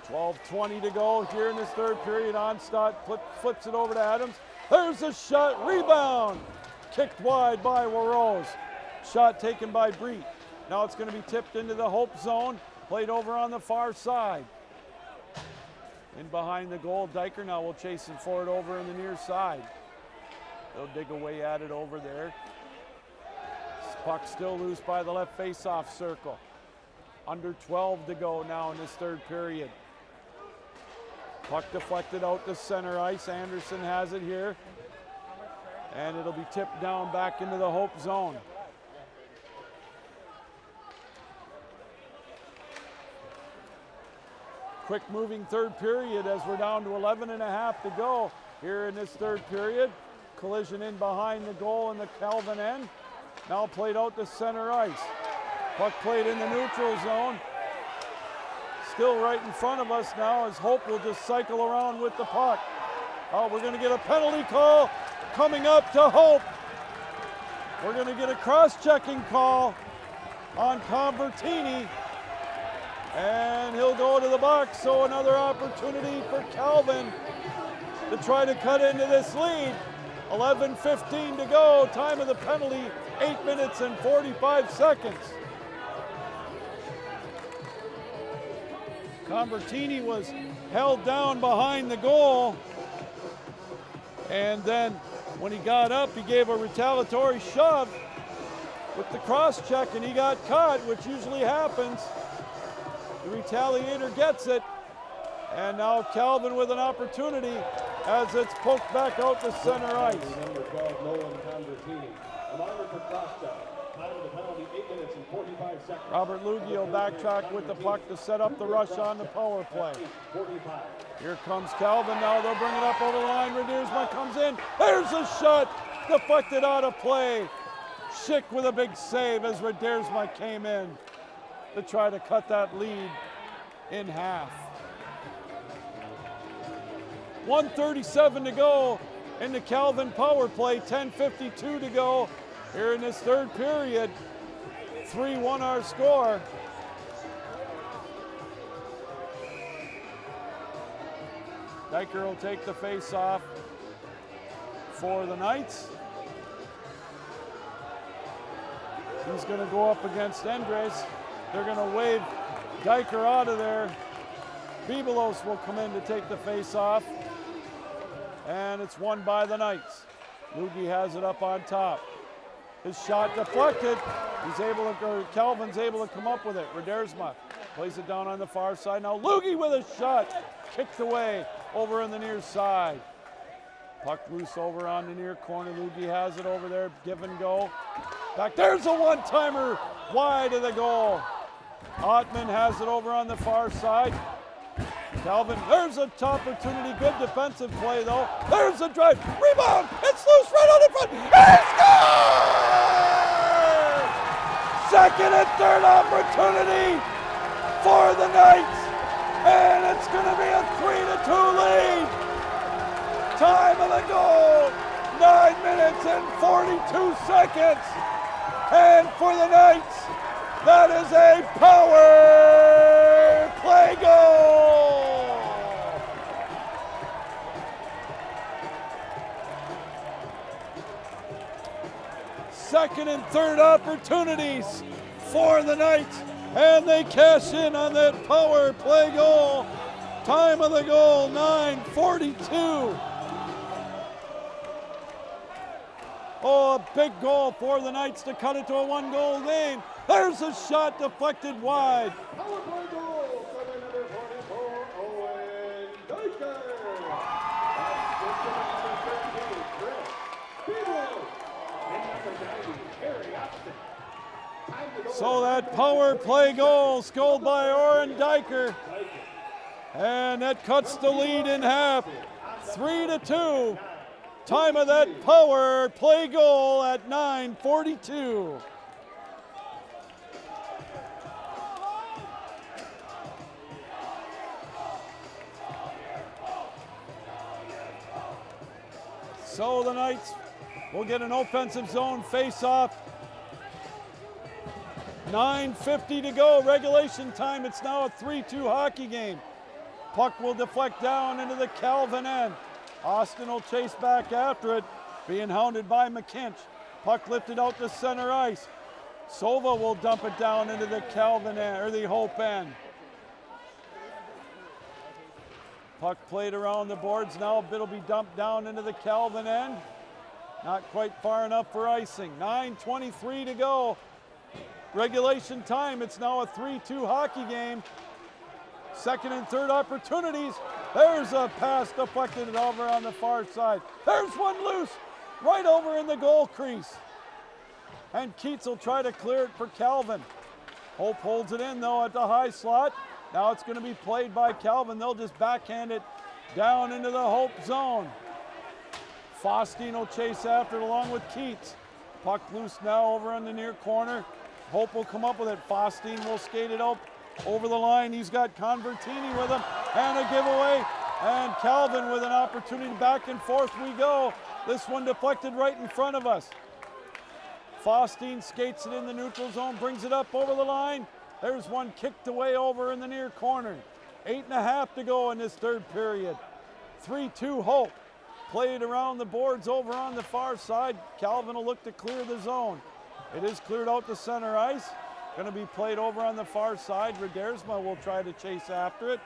12:20 to go here in this third period. Onstadt flips it over to Adams. There's a shot, rebound. Kicked wide by Warrose. Shot taken by Breet. Now it's going to be tipped into the Hope zone. Played over on the far side. In behind the goal, Diker now will chase it forward over in the near side. They'll dig away at it over there. Puck still loose by the left face-off circle. Under 12 to go now in this third period. Puck deflected out to center ice. Anderson has it here. And it'll be tipped down back into the Hope zone. Quick moving third period as we're down to 11 and a half to go here in this third period. Collision in behind the goal in the Calvin end. Now played out to center ice. Puck played in the neutral zone. Still right in front of us now as Hope will just cycle around with the puck. Oh, we're going to get a penalty call coming up to Hope. We're going to get a cross-checking call on Convertini. And he'll go to the box, so another opportunity for Calvin to try to cut into this lead. 11:15 to go, time of the penalty, 8 minutes and 45 seconds. Convertini was held down behind the goal, and then when he got up, he gave a retaliatory shove with the cross check, and he got caught, which usually happens. The retaliator gets it, and now Calvin with an opportunity as it's poked back out to center ice. Number 12, Nolan Convertini. A minor for cross-check. Time of the penalty, 8 minutes and 45 seconds. Robert Lugio backtracked with the puck to set up the rush on the power play. 45. Here comes Calvin now. They'll bring it up over the line. Redersma comes in. There's a shot. Deflected out of play. Schick with a big save as Redersma came in to try to cut that lead in half. 1:37 to go in the Calvin power play. 10:52 to go here in this third period. 3-1 our score. Diker will take the face-off for the Knights. He's going to go up against Andres. They're going to wave Diker out of there. Bibelos will come in to take the face-off. And it's won by the Knights. Lugie has it up on top. His shot deflected. Calvin's able to come up with it. Redersma plays it down on the far side. Now Lugie with a shot. Kicked away over on the near side. Puck loose over on the near corner. Lugie has it over there. Give and go. Back there's a one-timer wide of the goal. Ottman has it over on the far side. Calvin, there's a top opportunity. Good defensive play though. There's a drive. Rebound. It's loose right on the front. He scores! Second and third opportunity for the Knights. And it's going to be a 3-2 lead. Time of the goal, 9 minutes and 42 seconds. And for the Knights, that is a power play goal. Second and third opportunities for the Knights, and they cash in on that power play goal. Time of the goal, 9:42. Oh, a big goal for the Knights to cut it to a one-goal game. There's a shot deflected wide. Power play goal for the number 44, Owen Diker. That's number 13, Chris Bibelos. And number 90, Harry Austin. Time to go. So that power play goal scored by Oren Diker. And that cuts the lead in half, 3-2. Time of that power play goal at 9:42. So the Knights will get an offensive zone face-off. 9:50 to go, regulation time. It's now a 3-2 hockey game. Puck will deflect down into the Calvin end. Austin will chase back after it, being hounded by McKinch. Puck lifted out to center ice. Sova will dump it down into the Calvin end, or the Hope end. Puck played around the boards. Now it'll be dumped down into the Calvin end. Not quite far enough for icing. 9:23 to go. Regulation time. It's now a 3-2 hockey game. Second and third opportunities. There's a pass deflected over on the far side. There's one loose right over in the goal crease. And Keats will try to clear it for Calvin. Hope holds it in though at the high slot. Now it's going to be played by Calvin. They'll just backhand it down into the Hope zone. Faustine will chase after it along with Keats. Puck loose now over on the near corner. Hope will come up with it. Faustine will skate it up over the line. He's got Convertini with him and a giveaway. And Calvin with an opportunity. Back and forth we go. This one deflected right in front of us. Faustine skates it in the neutral zone, brings it up over the line. There's one kicked away over in the near corner. 8.5 to go in this third period. 3-2 Hope. Played around the boards over on the far side. Calvin will look to clear the zone. It is cleared out to center ice. Going to be played over on the far side. Redersma will try to chase after it.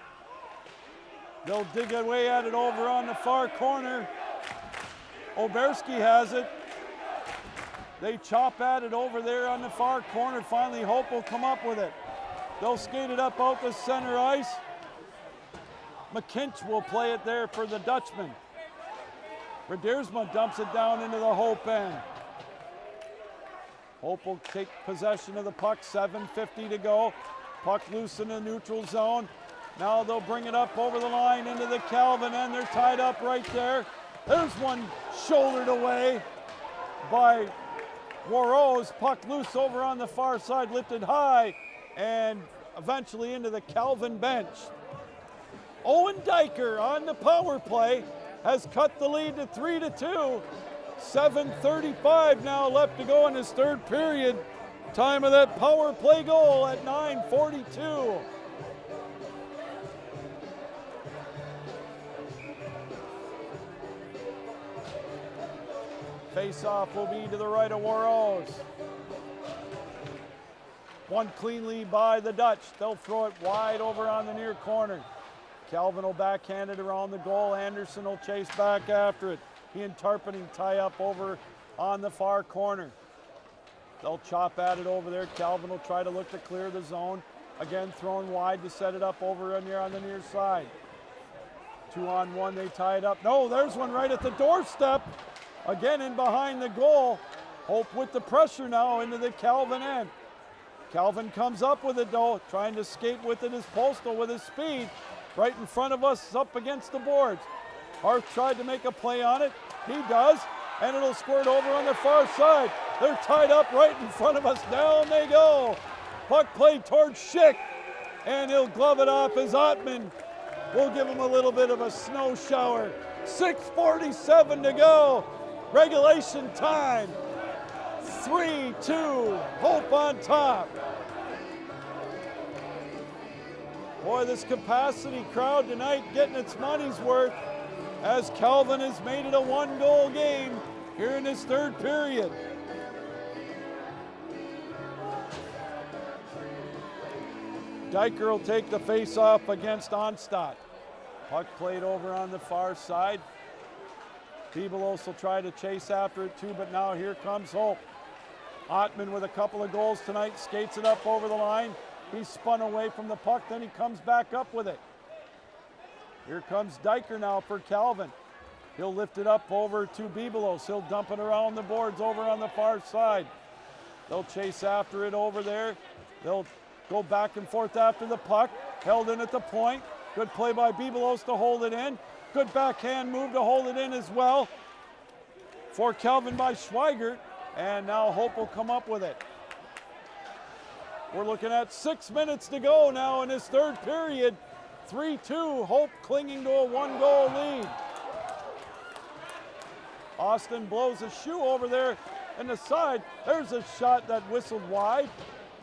They'll dig away at it over on the far corner. Oberski has it. They chop at it over there on the far corner. Finally, Hope will come up with it. They'll skate it up out to center ice. McKinch will play it there for the Dutchman. Redersma dumps it down into the Hope end. Hope will take possession of the puck. 7:50 to go. Puck loose in the neutral zone. Now they'll bring it up over the line into the Calvin end. They're tied up right there. There's one shouldered away by Warrose. Puck loose over on the far side, lifted high, and eventually into the Calvin bench. Owen Diker on the power play has cut the lead to 3-2. 7:35 now left to go in this third period. Time of that power play goal at 9:42. Face-off will be to the right of Warrose. One clean lead by the Dutch. They'll throw it wide over on the near corner. Calvin will backhand it around the goal. Anderson will chase back after it. He and Tarpening tie up over on the far corner. They'll chop at it over there. Calvin will try to look to clear the zone. Again, thrown wide to set it up over on the near side. 2-on-1, they tie it up. No, there's one right at the doorstep. Again in behind the goal. Hope with the pressure now into the Calvin end. Calvin comes up with it though, trying to skate with it as Postal with his speed. Right in front of us, up against the boards. Harth tried to make a play on it. He does, and it'll squirt over on the far side. They're tied up right in front of us. Down they go. Puck played towards Schick, and he'll glove it off as Ottman. We'll give him a little bit of a snow shower. 6:47 to go. Regulation time. 3-2. Hope on top. Boy, this capacity crowd tonight getting its money's worth as Calvin has made it a one-goal game here in this third period. Diker will take the face-off against Onstadt. Puck played over on the far side. Bebelos will try to chase after it too, but now here comes Hope. Ottman with a couple of goals tonight, skates it up over the line. He's spun away from the puck, then he comes back up with it. Here comes Diker now for Calvin. He'll lift it up over to Bebelos. He'll dump it around the boards over on the far side. They'll chase after it over there. They'll go back and forth after the puck. Held in at the point. Good play by Bebelos to hold it in. Good backhand move to hold it in as well for Calvin by Schweigert. And now Hope will come up with it. We're looking at 6 minutes to go now in this third period. 3-2, Hope clinging to a one-goal lead. Austin blows a shoe over there in the side. There's a shot that whistled wide.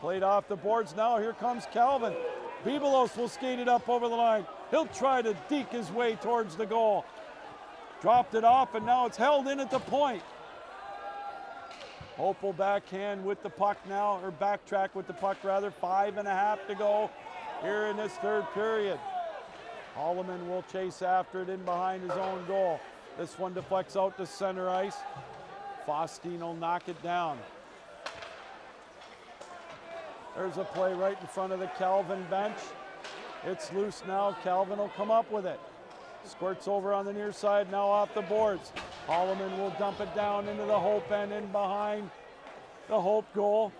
Played off the boards now. Here comes Calvin. Bebelos will skate it up over the line. He'll try to deke his way towards the goal. Dropped it off, and now it's held in at the point. Hope will backhand with the puck now, or backtrack with the puck rather. 5.5 to go here in this third period. Holloman will chase after it in behind his own goal. This one deflects out to center ice. Faustine will knock it down. There's a play right in front of the Calvin bench. It's loose now. Calvin will come up with it. Squirts over on the near side, now off the boards. Holloman will dump it down into the Hope end in behind the Hope goal.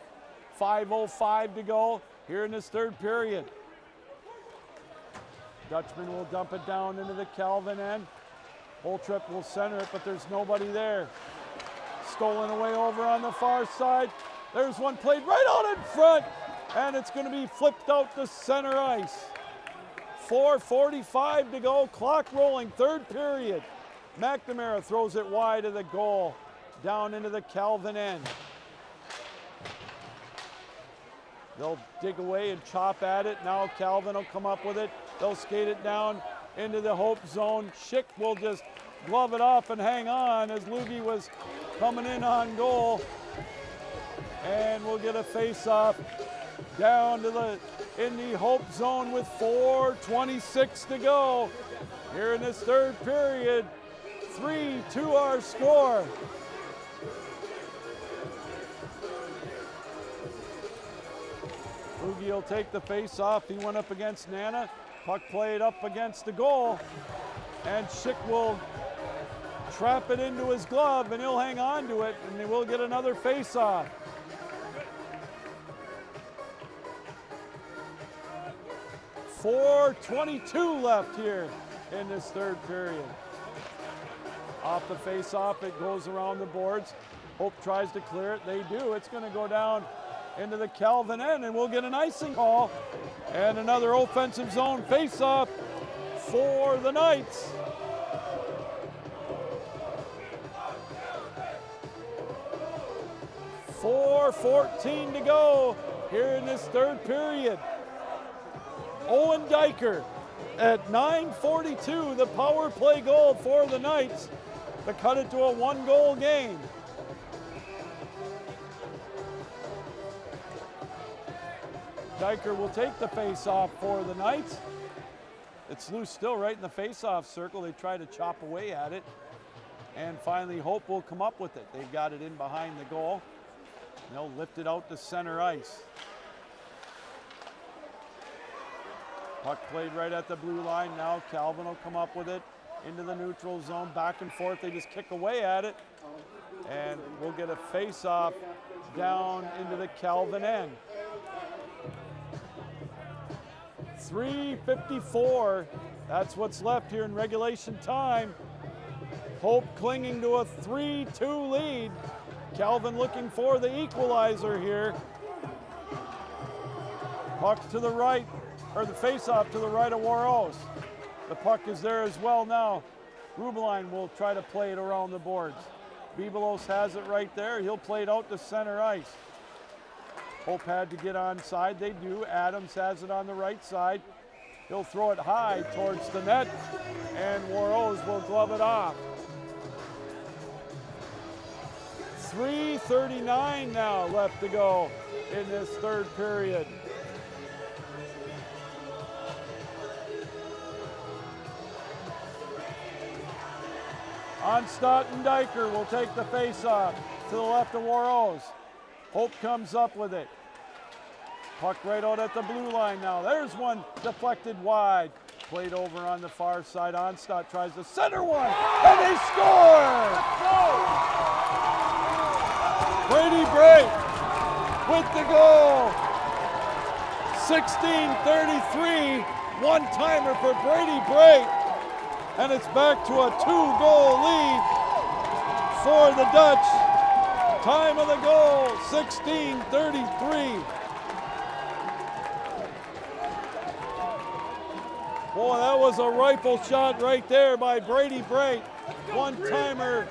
5:05 to go here in this third period. Dutchman will dump it down into the Calvin end. Holtrip will center it, but there's nobody there. Stolen away over on the far side. There's one played right out in front, and it's going to be flipped out to center ice. 4:45 to go, clock rolling, third period. McNamara throws it wide of the goal, down into the Calvin end. They'll dig away and chop at it. Now Calvin will come up with it. They'll skate it down into the Hope zone. Schick will just glove it off and hang on as Lugie was coming in on goal. And we'll get a face-off down to in the Hope zone with 4:26 to go. Here in this third period, 3-2 our score. Lugie will take the face-off. He went up against Nana. Puck played up against the goal. And Schick will trap it into his glove, and he'll hang on to it, and they will get another face-off. .422 left here in this third period. Off the face-off, it goes around the boards. Hope tries to clear it. They do. It's going to go down into the Calvin end, and we'll get an icing call. And another offensive zone face-off for the Knights. .414 to go here in this third period. Owen Diker at 9:42, the power play goal for the Knights to cut it to a one-goal game. Diker will take the face-off for the Knights. It's loose still right in the face-off circle. They try to chop away at it. And finally, Hope will come up with it. They've got it in behind the goal. They'll lift it out to center ice. Puck played right at the blue line. Now Calvin will come up with it into the neutral zone. Back and forth. They just kick away at it. And we'll get a face-off down into the Calvin end. 3:54. That's what's left here in regulation time. Hope clinging to a 3-2 lead. Calvin looking for the equalizer here. Puck to the right, or the face-off to the right of Warros. The puck is there as well now. Rubeline will try to play it around the boards. Bebelos has it right there. He'll play it out to center ice. Hope had to get onside. They do. Adams has it on the right side. He'll throw it high towards the net, and Warros will glove it off. 3:39 now left to go in this third period. Onstadt and Diker will take the face-off to the left of Warros. Hope comes up with it. Puck right out at the blue line now. There's one deflected wide. Played over on the far side. Onstadt tries to center one, and they score! Brady Brait with the goal. 16:33, one-timer for Brady Brait. And it's back to a two-goal lead for the Dutch. Time of the goal, 16:33. Boy, that was a rifle shot right there by Brady Brait. One-timer,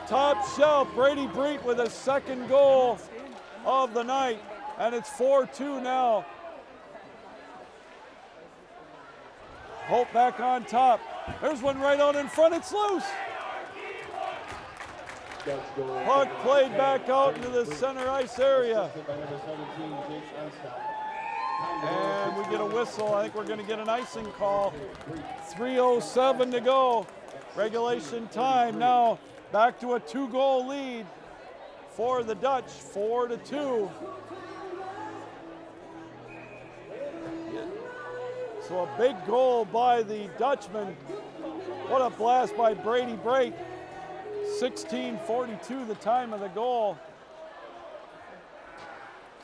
top shelf. Brady Brait with a second goal of the night. And it's 4-2 now. Hope back on top. There's one right out in front. It's loose. Puck played back out into the center ice area. And we get a whistle. I think we're going to get an icing call. 3:07 to go. Regulation time now Back to a 2-goal lead for the Dutch, 4-2. So a big goal by the Dutchman. What a blast by Brady Brake. 16:42 the time of the goal.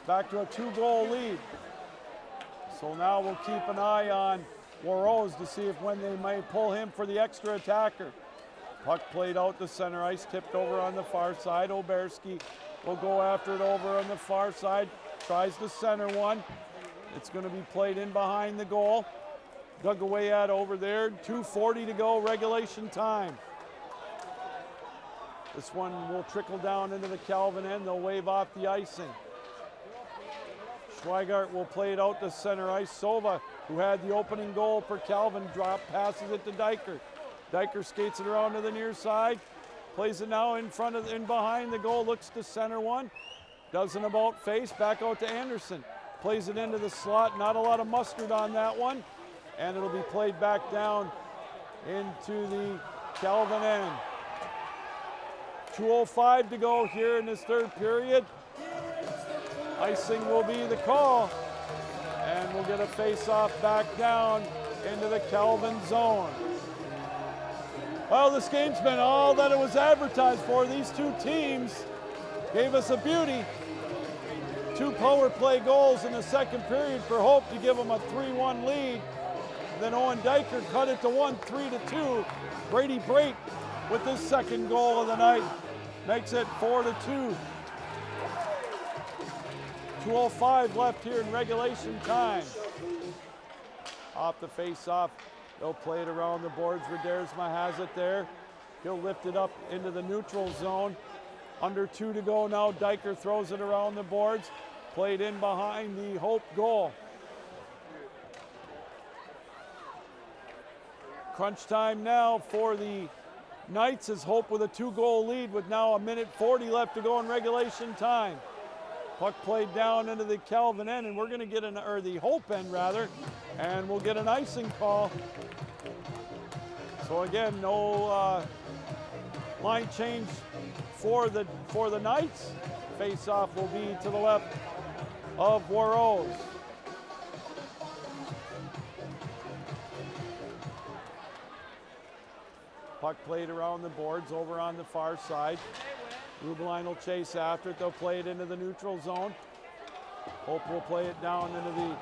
Back to a 2-goal lead. So now we'll keep an eye on Warrose to see if when they may pull him for the extra attacker. Puck played out to center ice, tipped over on the far side. Oberski will go after it over on the far side. Tries to center one. It's going to be played in behind the goal. Dug away at over there. 2:40 to go, regulation time. This one will trickle down into the Calvin end. They'll wave off the icing. Schweigart will play it out to center ice. Sova, who had the opening goal for Calvin, passes it to Diker. Diker skates it around to the near side. Plays it now in behind the goal. Looks to center one. Does an about face. Back out to Anderson. Plays it into the slot. Not a lot of mustard on that one. And it'll be played back down into the Calvin end. 2:05 to go here in this third period. Icing will be the call, and we'll get a face-off back down into the Calvin zone. Well, this game's been all that it was advertised for. These two teams gave us a beauty. 2 power play goals in the second period for Hope to give them a 3-1 lead. Then Owen Diker cut it to 1, 3-2. Brady Brake with his second goal of the night makes it 4-2. 2:05 left here in regulation time. Off the face-off, they'll play it around the boards. Redersma has it there. He'll lift it up into the neutral zone. Under 2 to go now. Diker throws it around the boards. Played in behind the Hope goal. Crunch time now for the Knights as Hope with a 2-goal lead with now 1:40 left to go in regulation time. Puck played down into the Calvin end, and we're going to get the Hope end rather, and we'll get an icing call. So again, no line change for the Knights. Face-off will be to the left of Warrose. Puck played around the boards over on the far side. Rubeline will chase after it. They'll play it into the neutral zone. Hope will play it down into the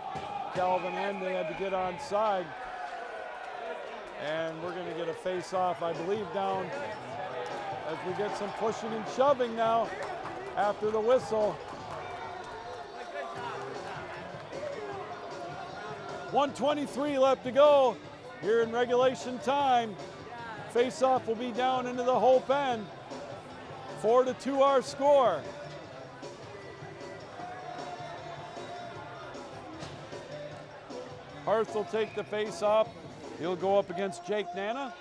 Calvin end. They had to get onside. And we're going to get a face-off, I believe, down as we get some pushing and shoving now after the whistle. 1:23 left to go here in regulation time. Face-off will be down into the Hope end. 4-2 our score. Harth will take the face-off. He'll go up against Jake Nana.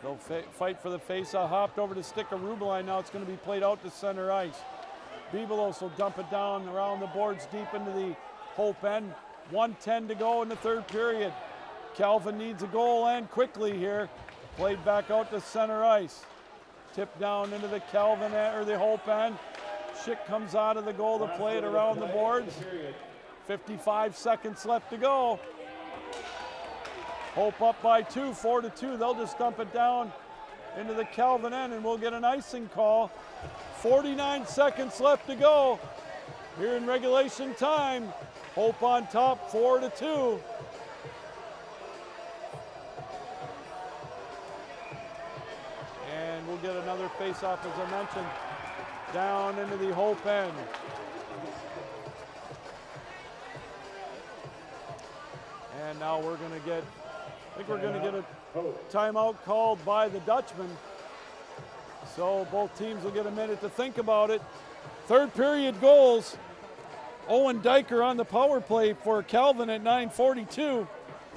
They'll fight for the face-off. Hopped over to stick a Rubeline. Now it's going to be played out to center ice. Bibelos will dump it down around the boards deep into the Hope end. 1:10 to go in the third period. Calvin needs a goal and quickly here. Played back out to center ice. Tipped down into the Calvin end, or the Hope end. Schick comes out of the goal to play it around the boards. 55 seconds left to go. Hope up by 2, 4-2. They'll just dump it down into the Calvin end and we'll get an icing call. 49 seconds left to go here in regulation time. Hope on top, 4-2. And we'll get another face-off, as I mentioned, down into the Hope end. And now we're going to get, I think we're going to get a timeout called by the Dutchman. So both teams will get a minute to think about it. Third period goals. Owen Diker on the power play for Calvin at 9:42.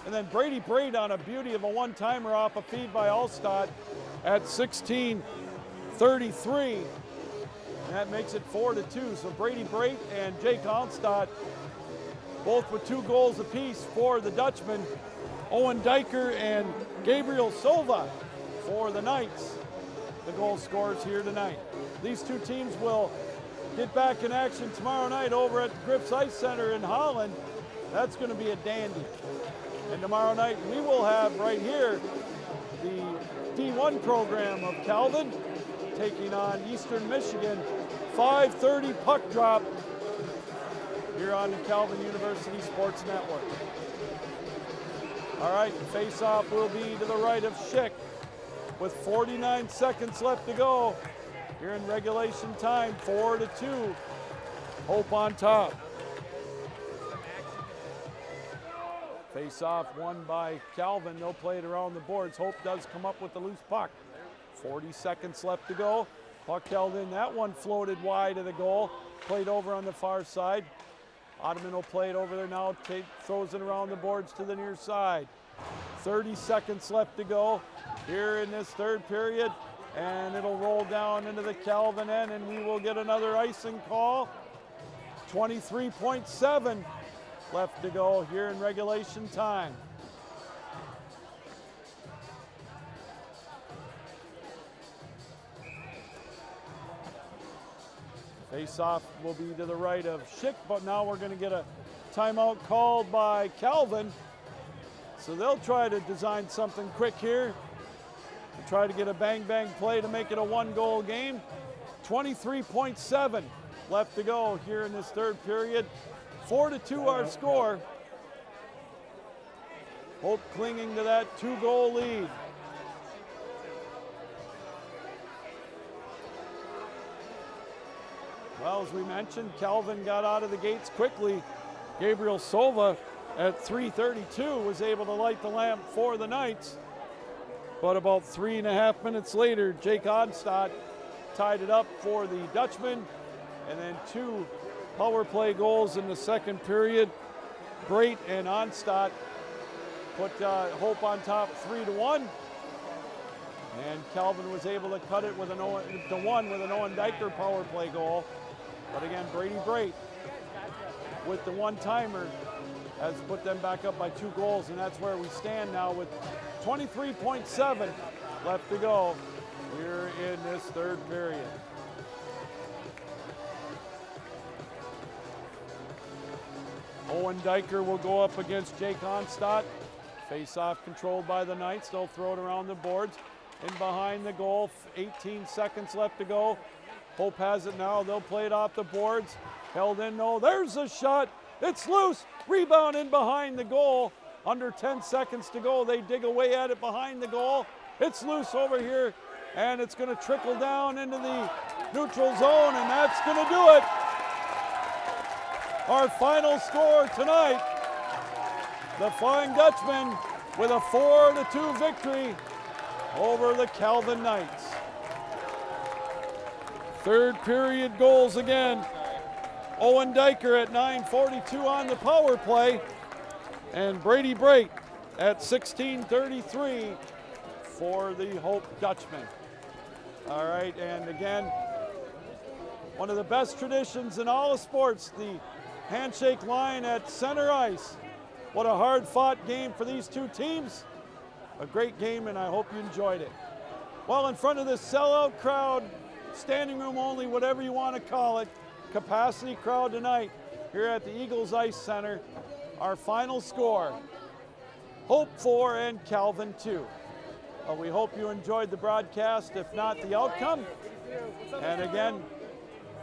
And then Brady Braid on a beauty of a one-timer off a feed by Alstad at 16:33. And that makes it 4-2. So Brady Braid and Jake Alstad both with 2 goals apiece for the Dutchman. Owen Diker and Gabriel Silva for the Knights, the goal scorers here tonight. These two teams will get back in action tomorrow night over at the Griff's Ice Center in Holland. That's going to be a dandy. And tomorrow night we will have right here the D1 program of Calvin taking on Eastern Michigan. 5:30 puck drop here on the Calvin University Sports Network. All right, the face-off will be to the right of Schick with 49 seconds left to go here in regulation time. 4-2, Hope on top. Face-off won by Calvin. They'll play it around the boards. Hope does come up with the loose puck. 40 seconds left to go. Puck held in. That one floated wide of the goal. Played over on the far side. Ottoman will play it over there now. Throws it around the boards to the near side. 30 seconds left to go here in this third period. And it'll roll down into the Calvin end, and we will get another icing call. 23.7 left to go here in regulation time. Face-off will be to the right of Schick, but now we're going to get a timeout called by Calvin. So they'll try to design something quick here to try to get a bang-bang play to make it a one-goal game. 23.7 left to go here in this third period. 4-2 our score. Hope clinging to that two-goal lead. Well, as we mentioned, Calvin got out of the gates quickly. Gabriel Sova at 3:32 was able to light the lamp for the Knights. But about 3.5 minutes later, Jake Onstad tied it up for the Dutchman. And then two power play goals in the second period. Brait and Onstad put Hope on top 3-1. And Calvin was able to cut it with an Owen Diker power play goal. But again, Brady Brait with the one-timer has put them back up by 2 goals, and that's where we stand now with 23.7 left to go here in this third period. Owen Diker will go up against Jake Onstad. Face-off controlled by the Knights. They'll throw it around the boards. In behind the goal, 18 seconds left to go. Hope has it now. They'll play it off the boards. Held in, no. There's a shot. It's loose. Rebound in behind the goal. Under 10 seconds to go. They dig away at it behind the goal. It's loose over here, and it's going to trickle down into the neutral zone, and that's going to do it. Our final score tonight, the Flying Dutchman with a 4-2 victory over the Calvin Knights. Third period goals again. Owen Diker at 9:42 on the power play, and Brady Brait at 16:33 for the Hope Dutchman. All right, and again, one of the best traditions in all of sports, the handshake line at center ice. What a hard-fought game for these two teams. A great game, and I hope you enjoyed it. Well, in front of this sellout crowd, standing room only, whatever you want to call it, capacity crowd tonight here at the Eagles Ice Center, our final score, Hope 4 and Calvin 2. Well, we hope you enjoyed the broadcast, if not the outcome. And again,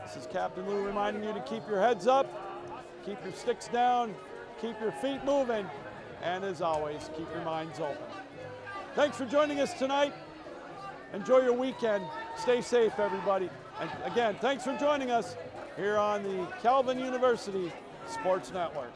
this is Captain Lou reminding you to keep your heads up, keep your sticks down, keep your feet moving, and as always, keep your minds open. Thanks for joining us tonight. Enjoy your weekend. Stay safe, everybody. And again, thanks for joining us here on the Calvin University Sports Network.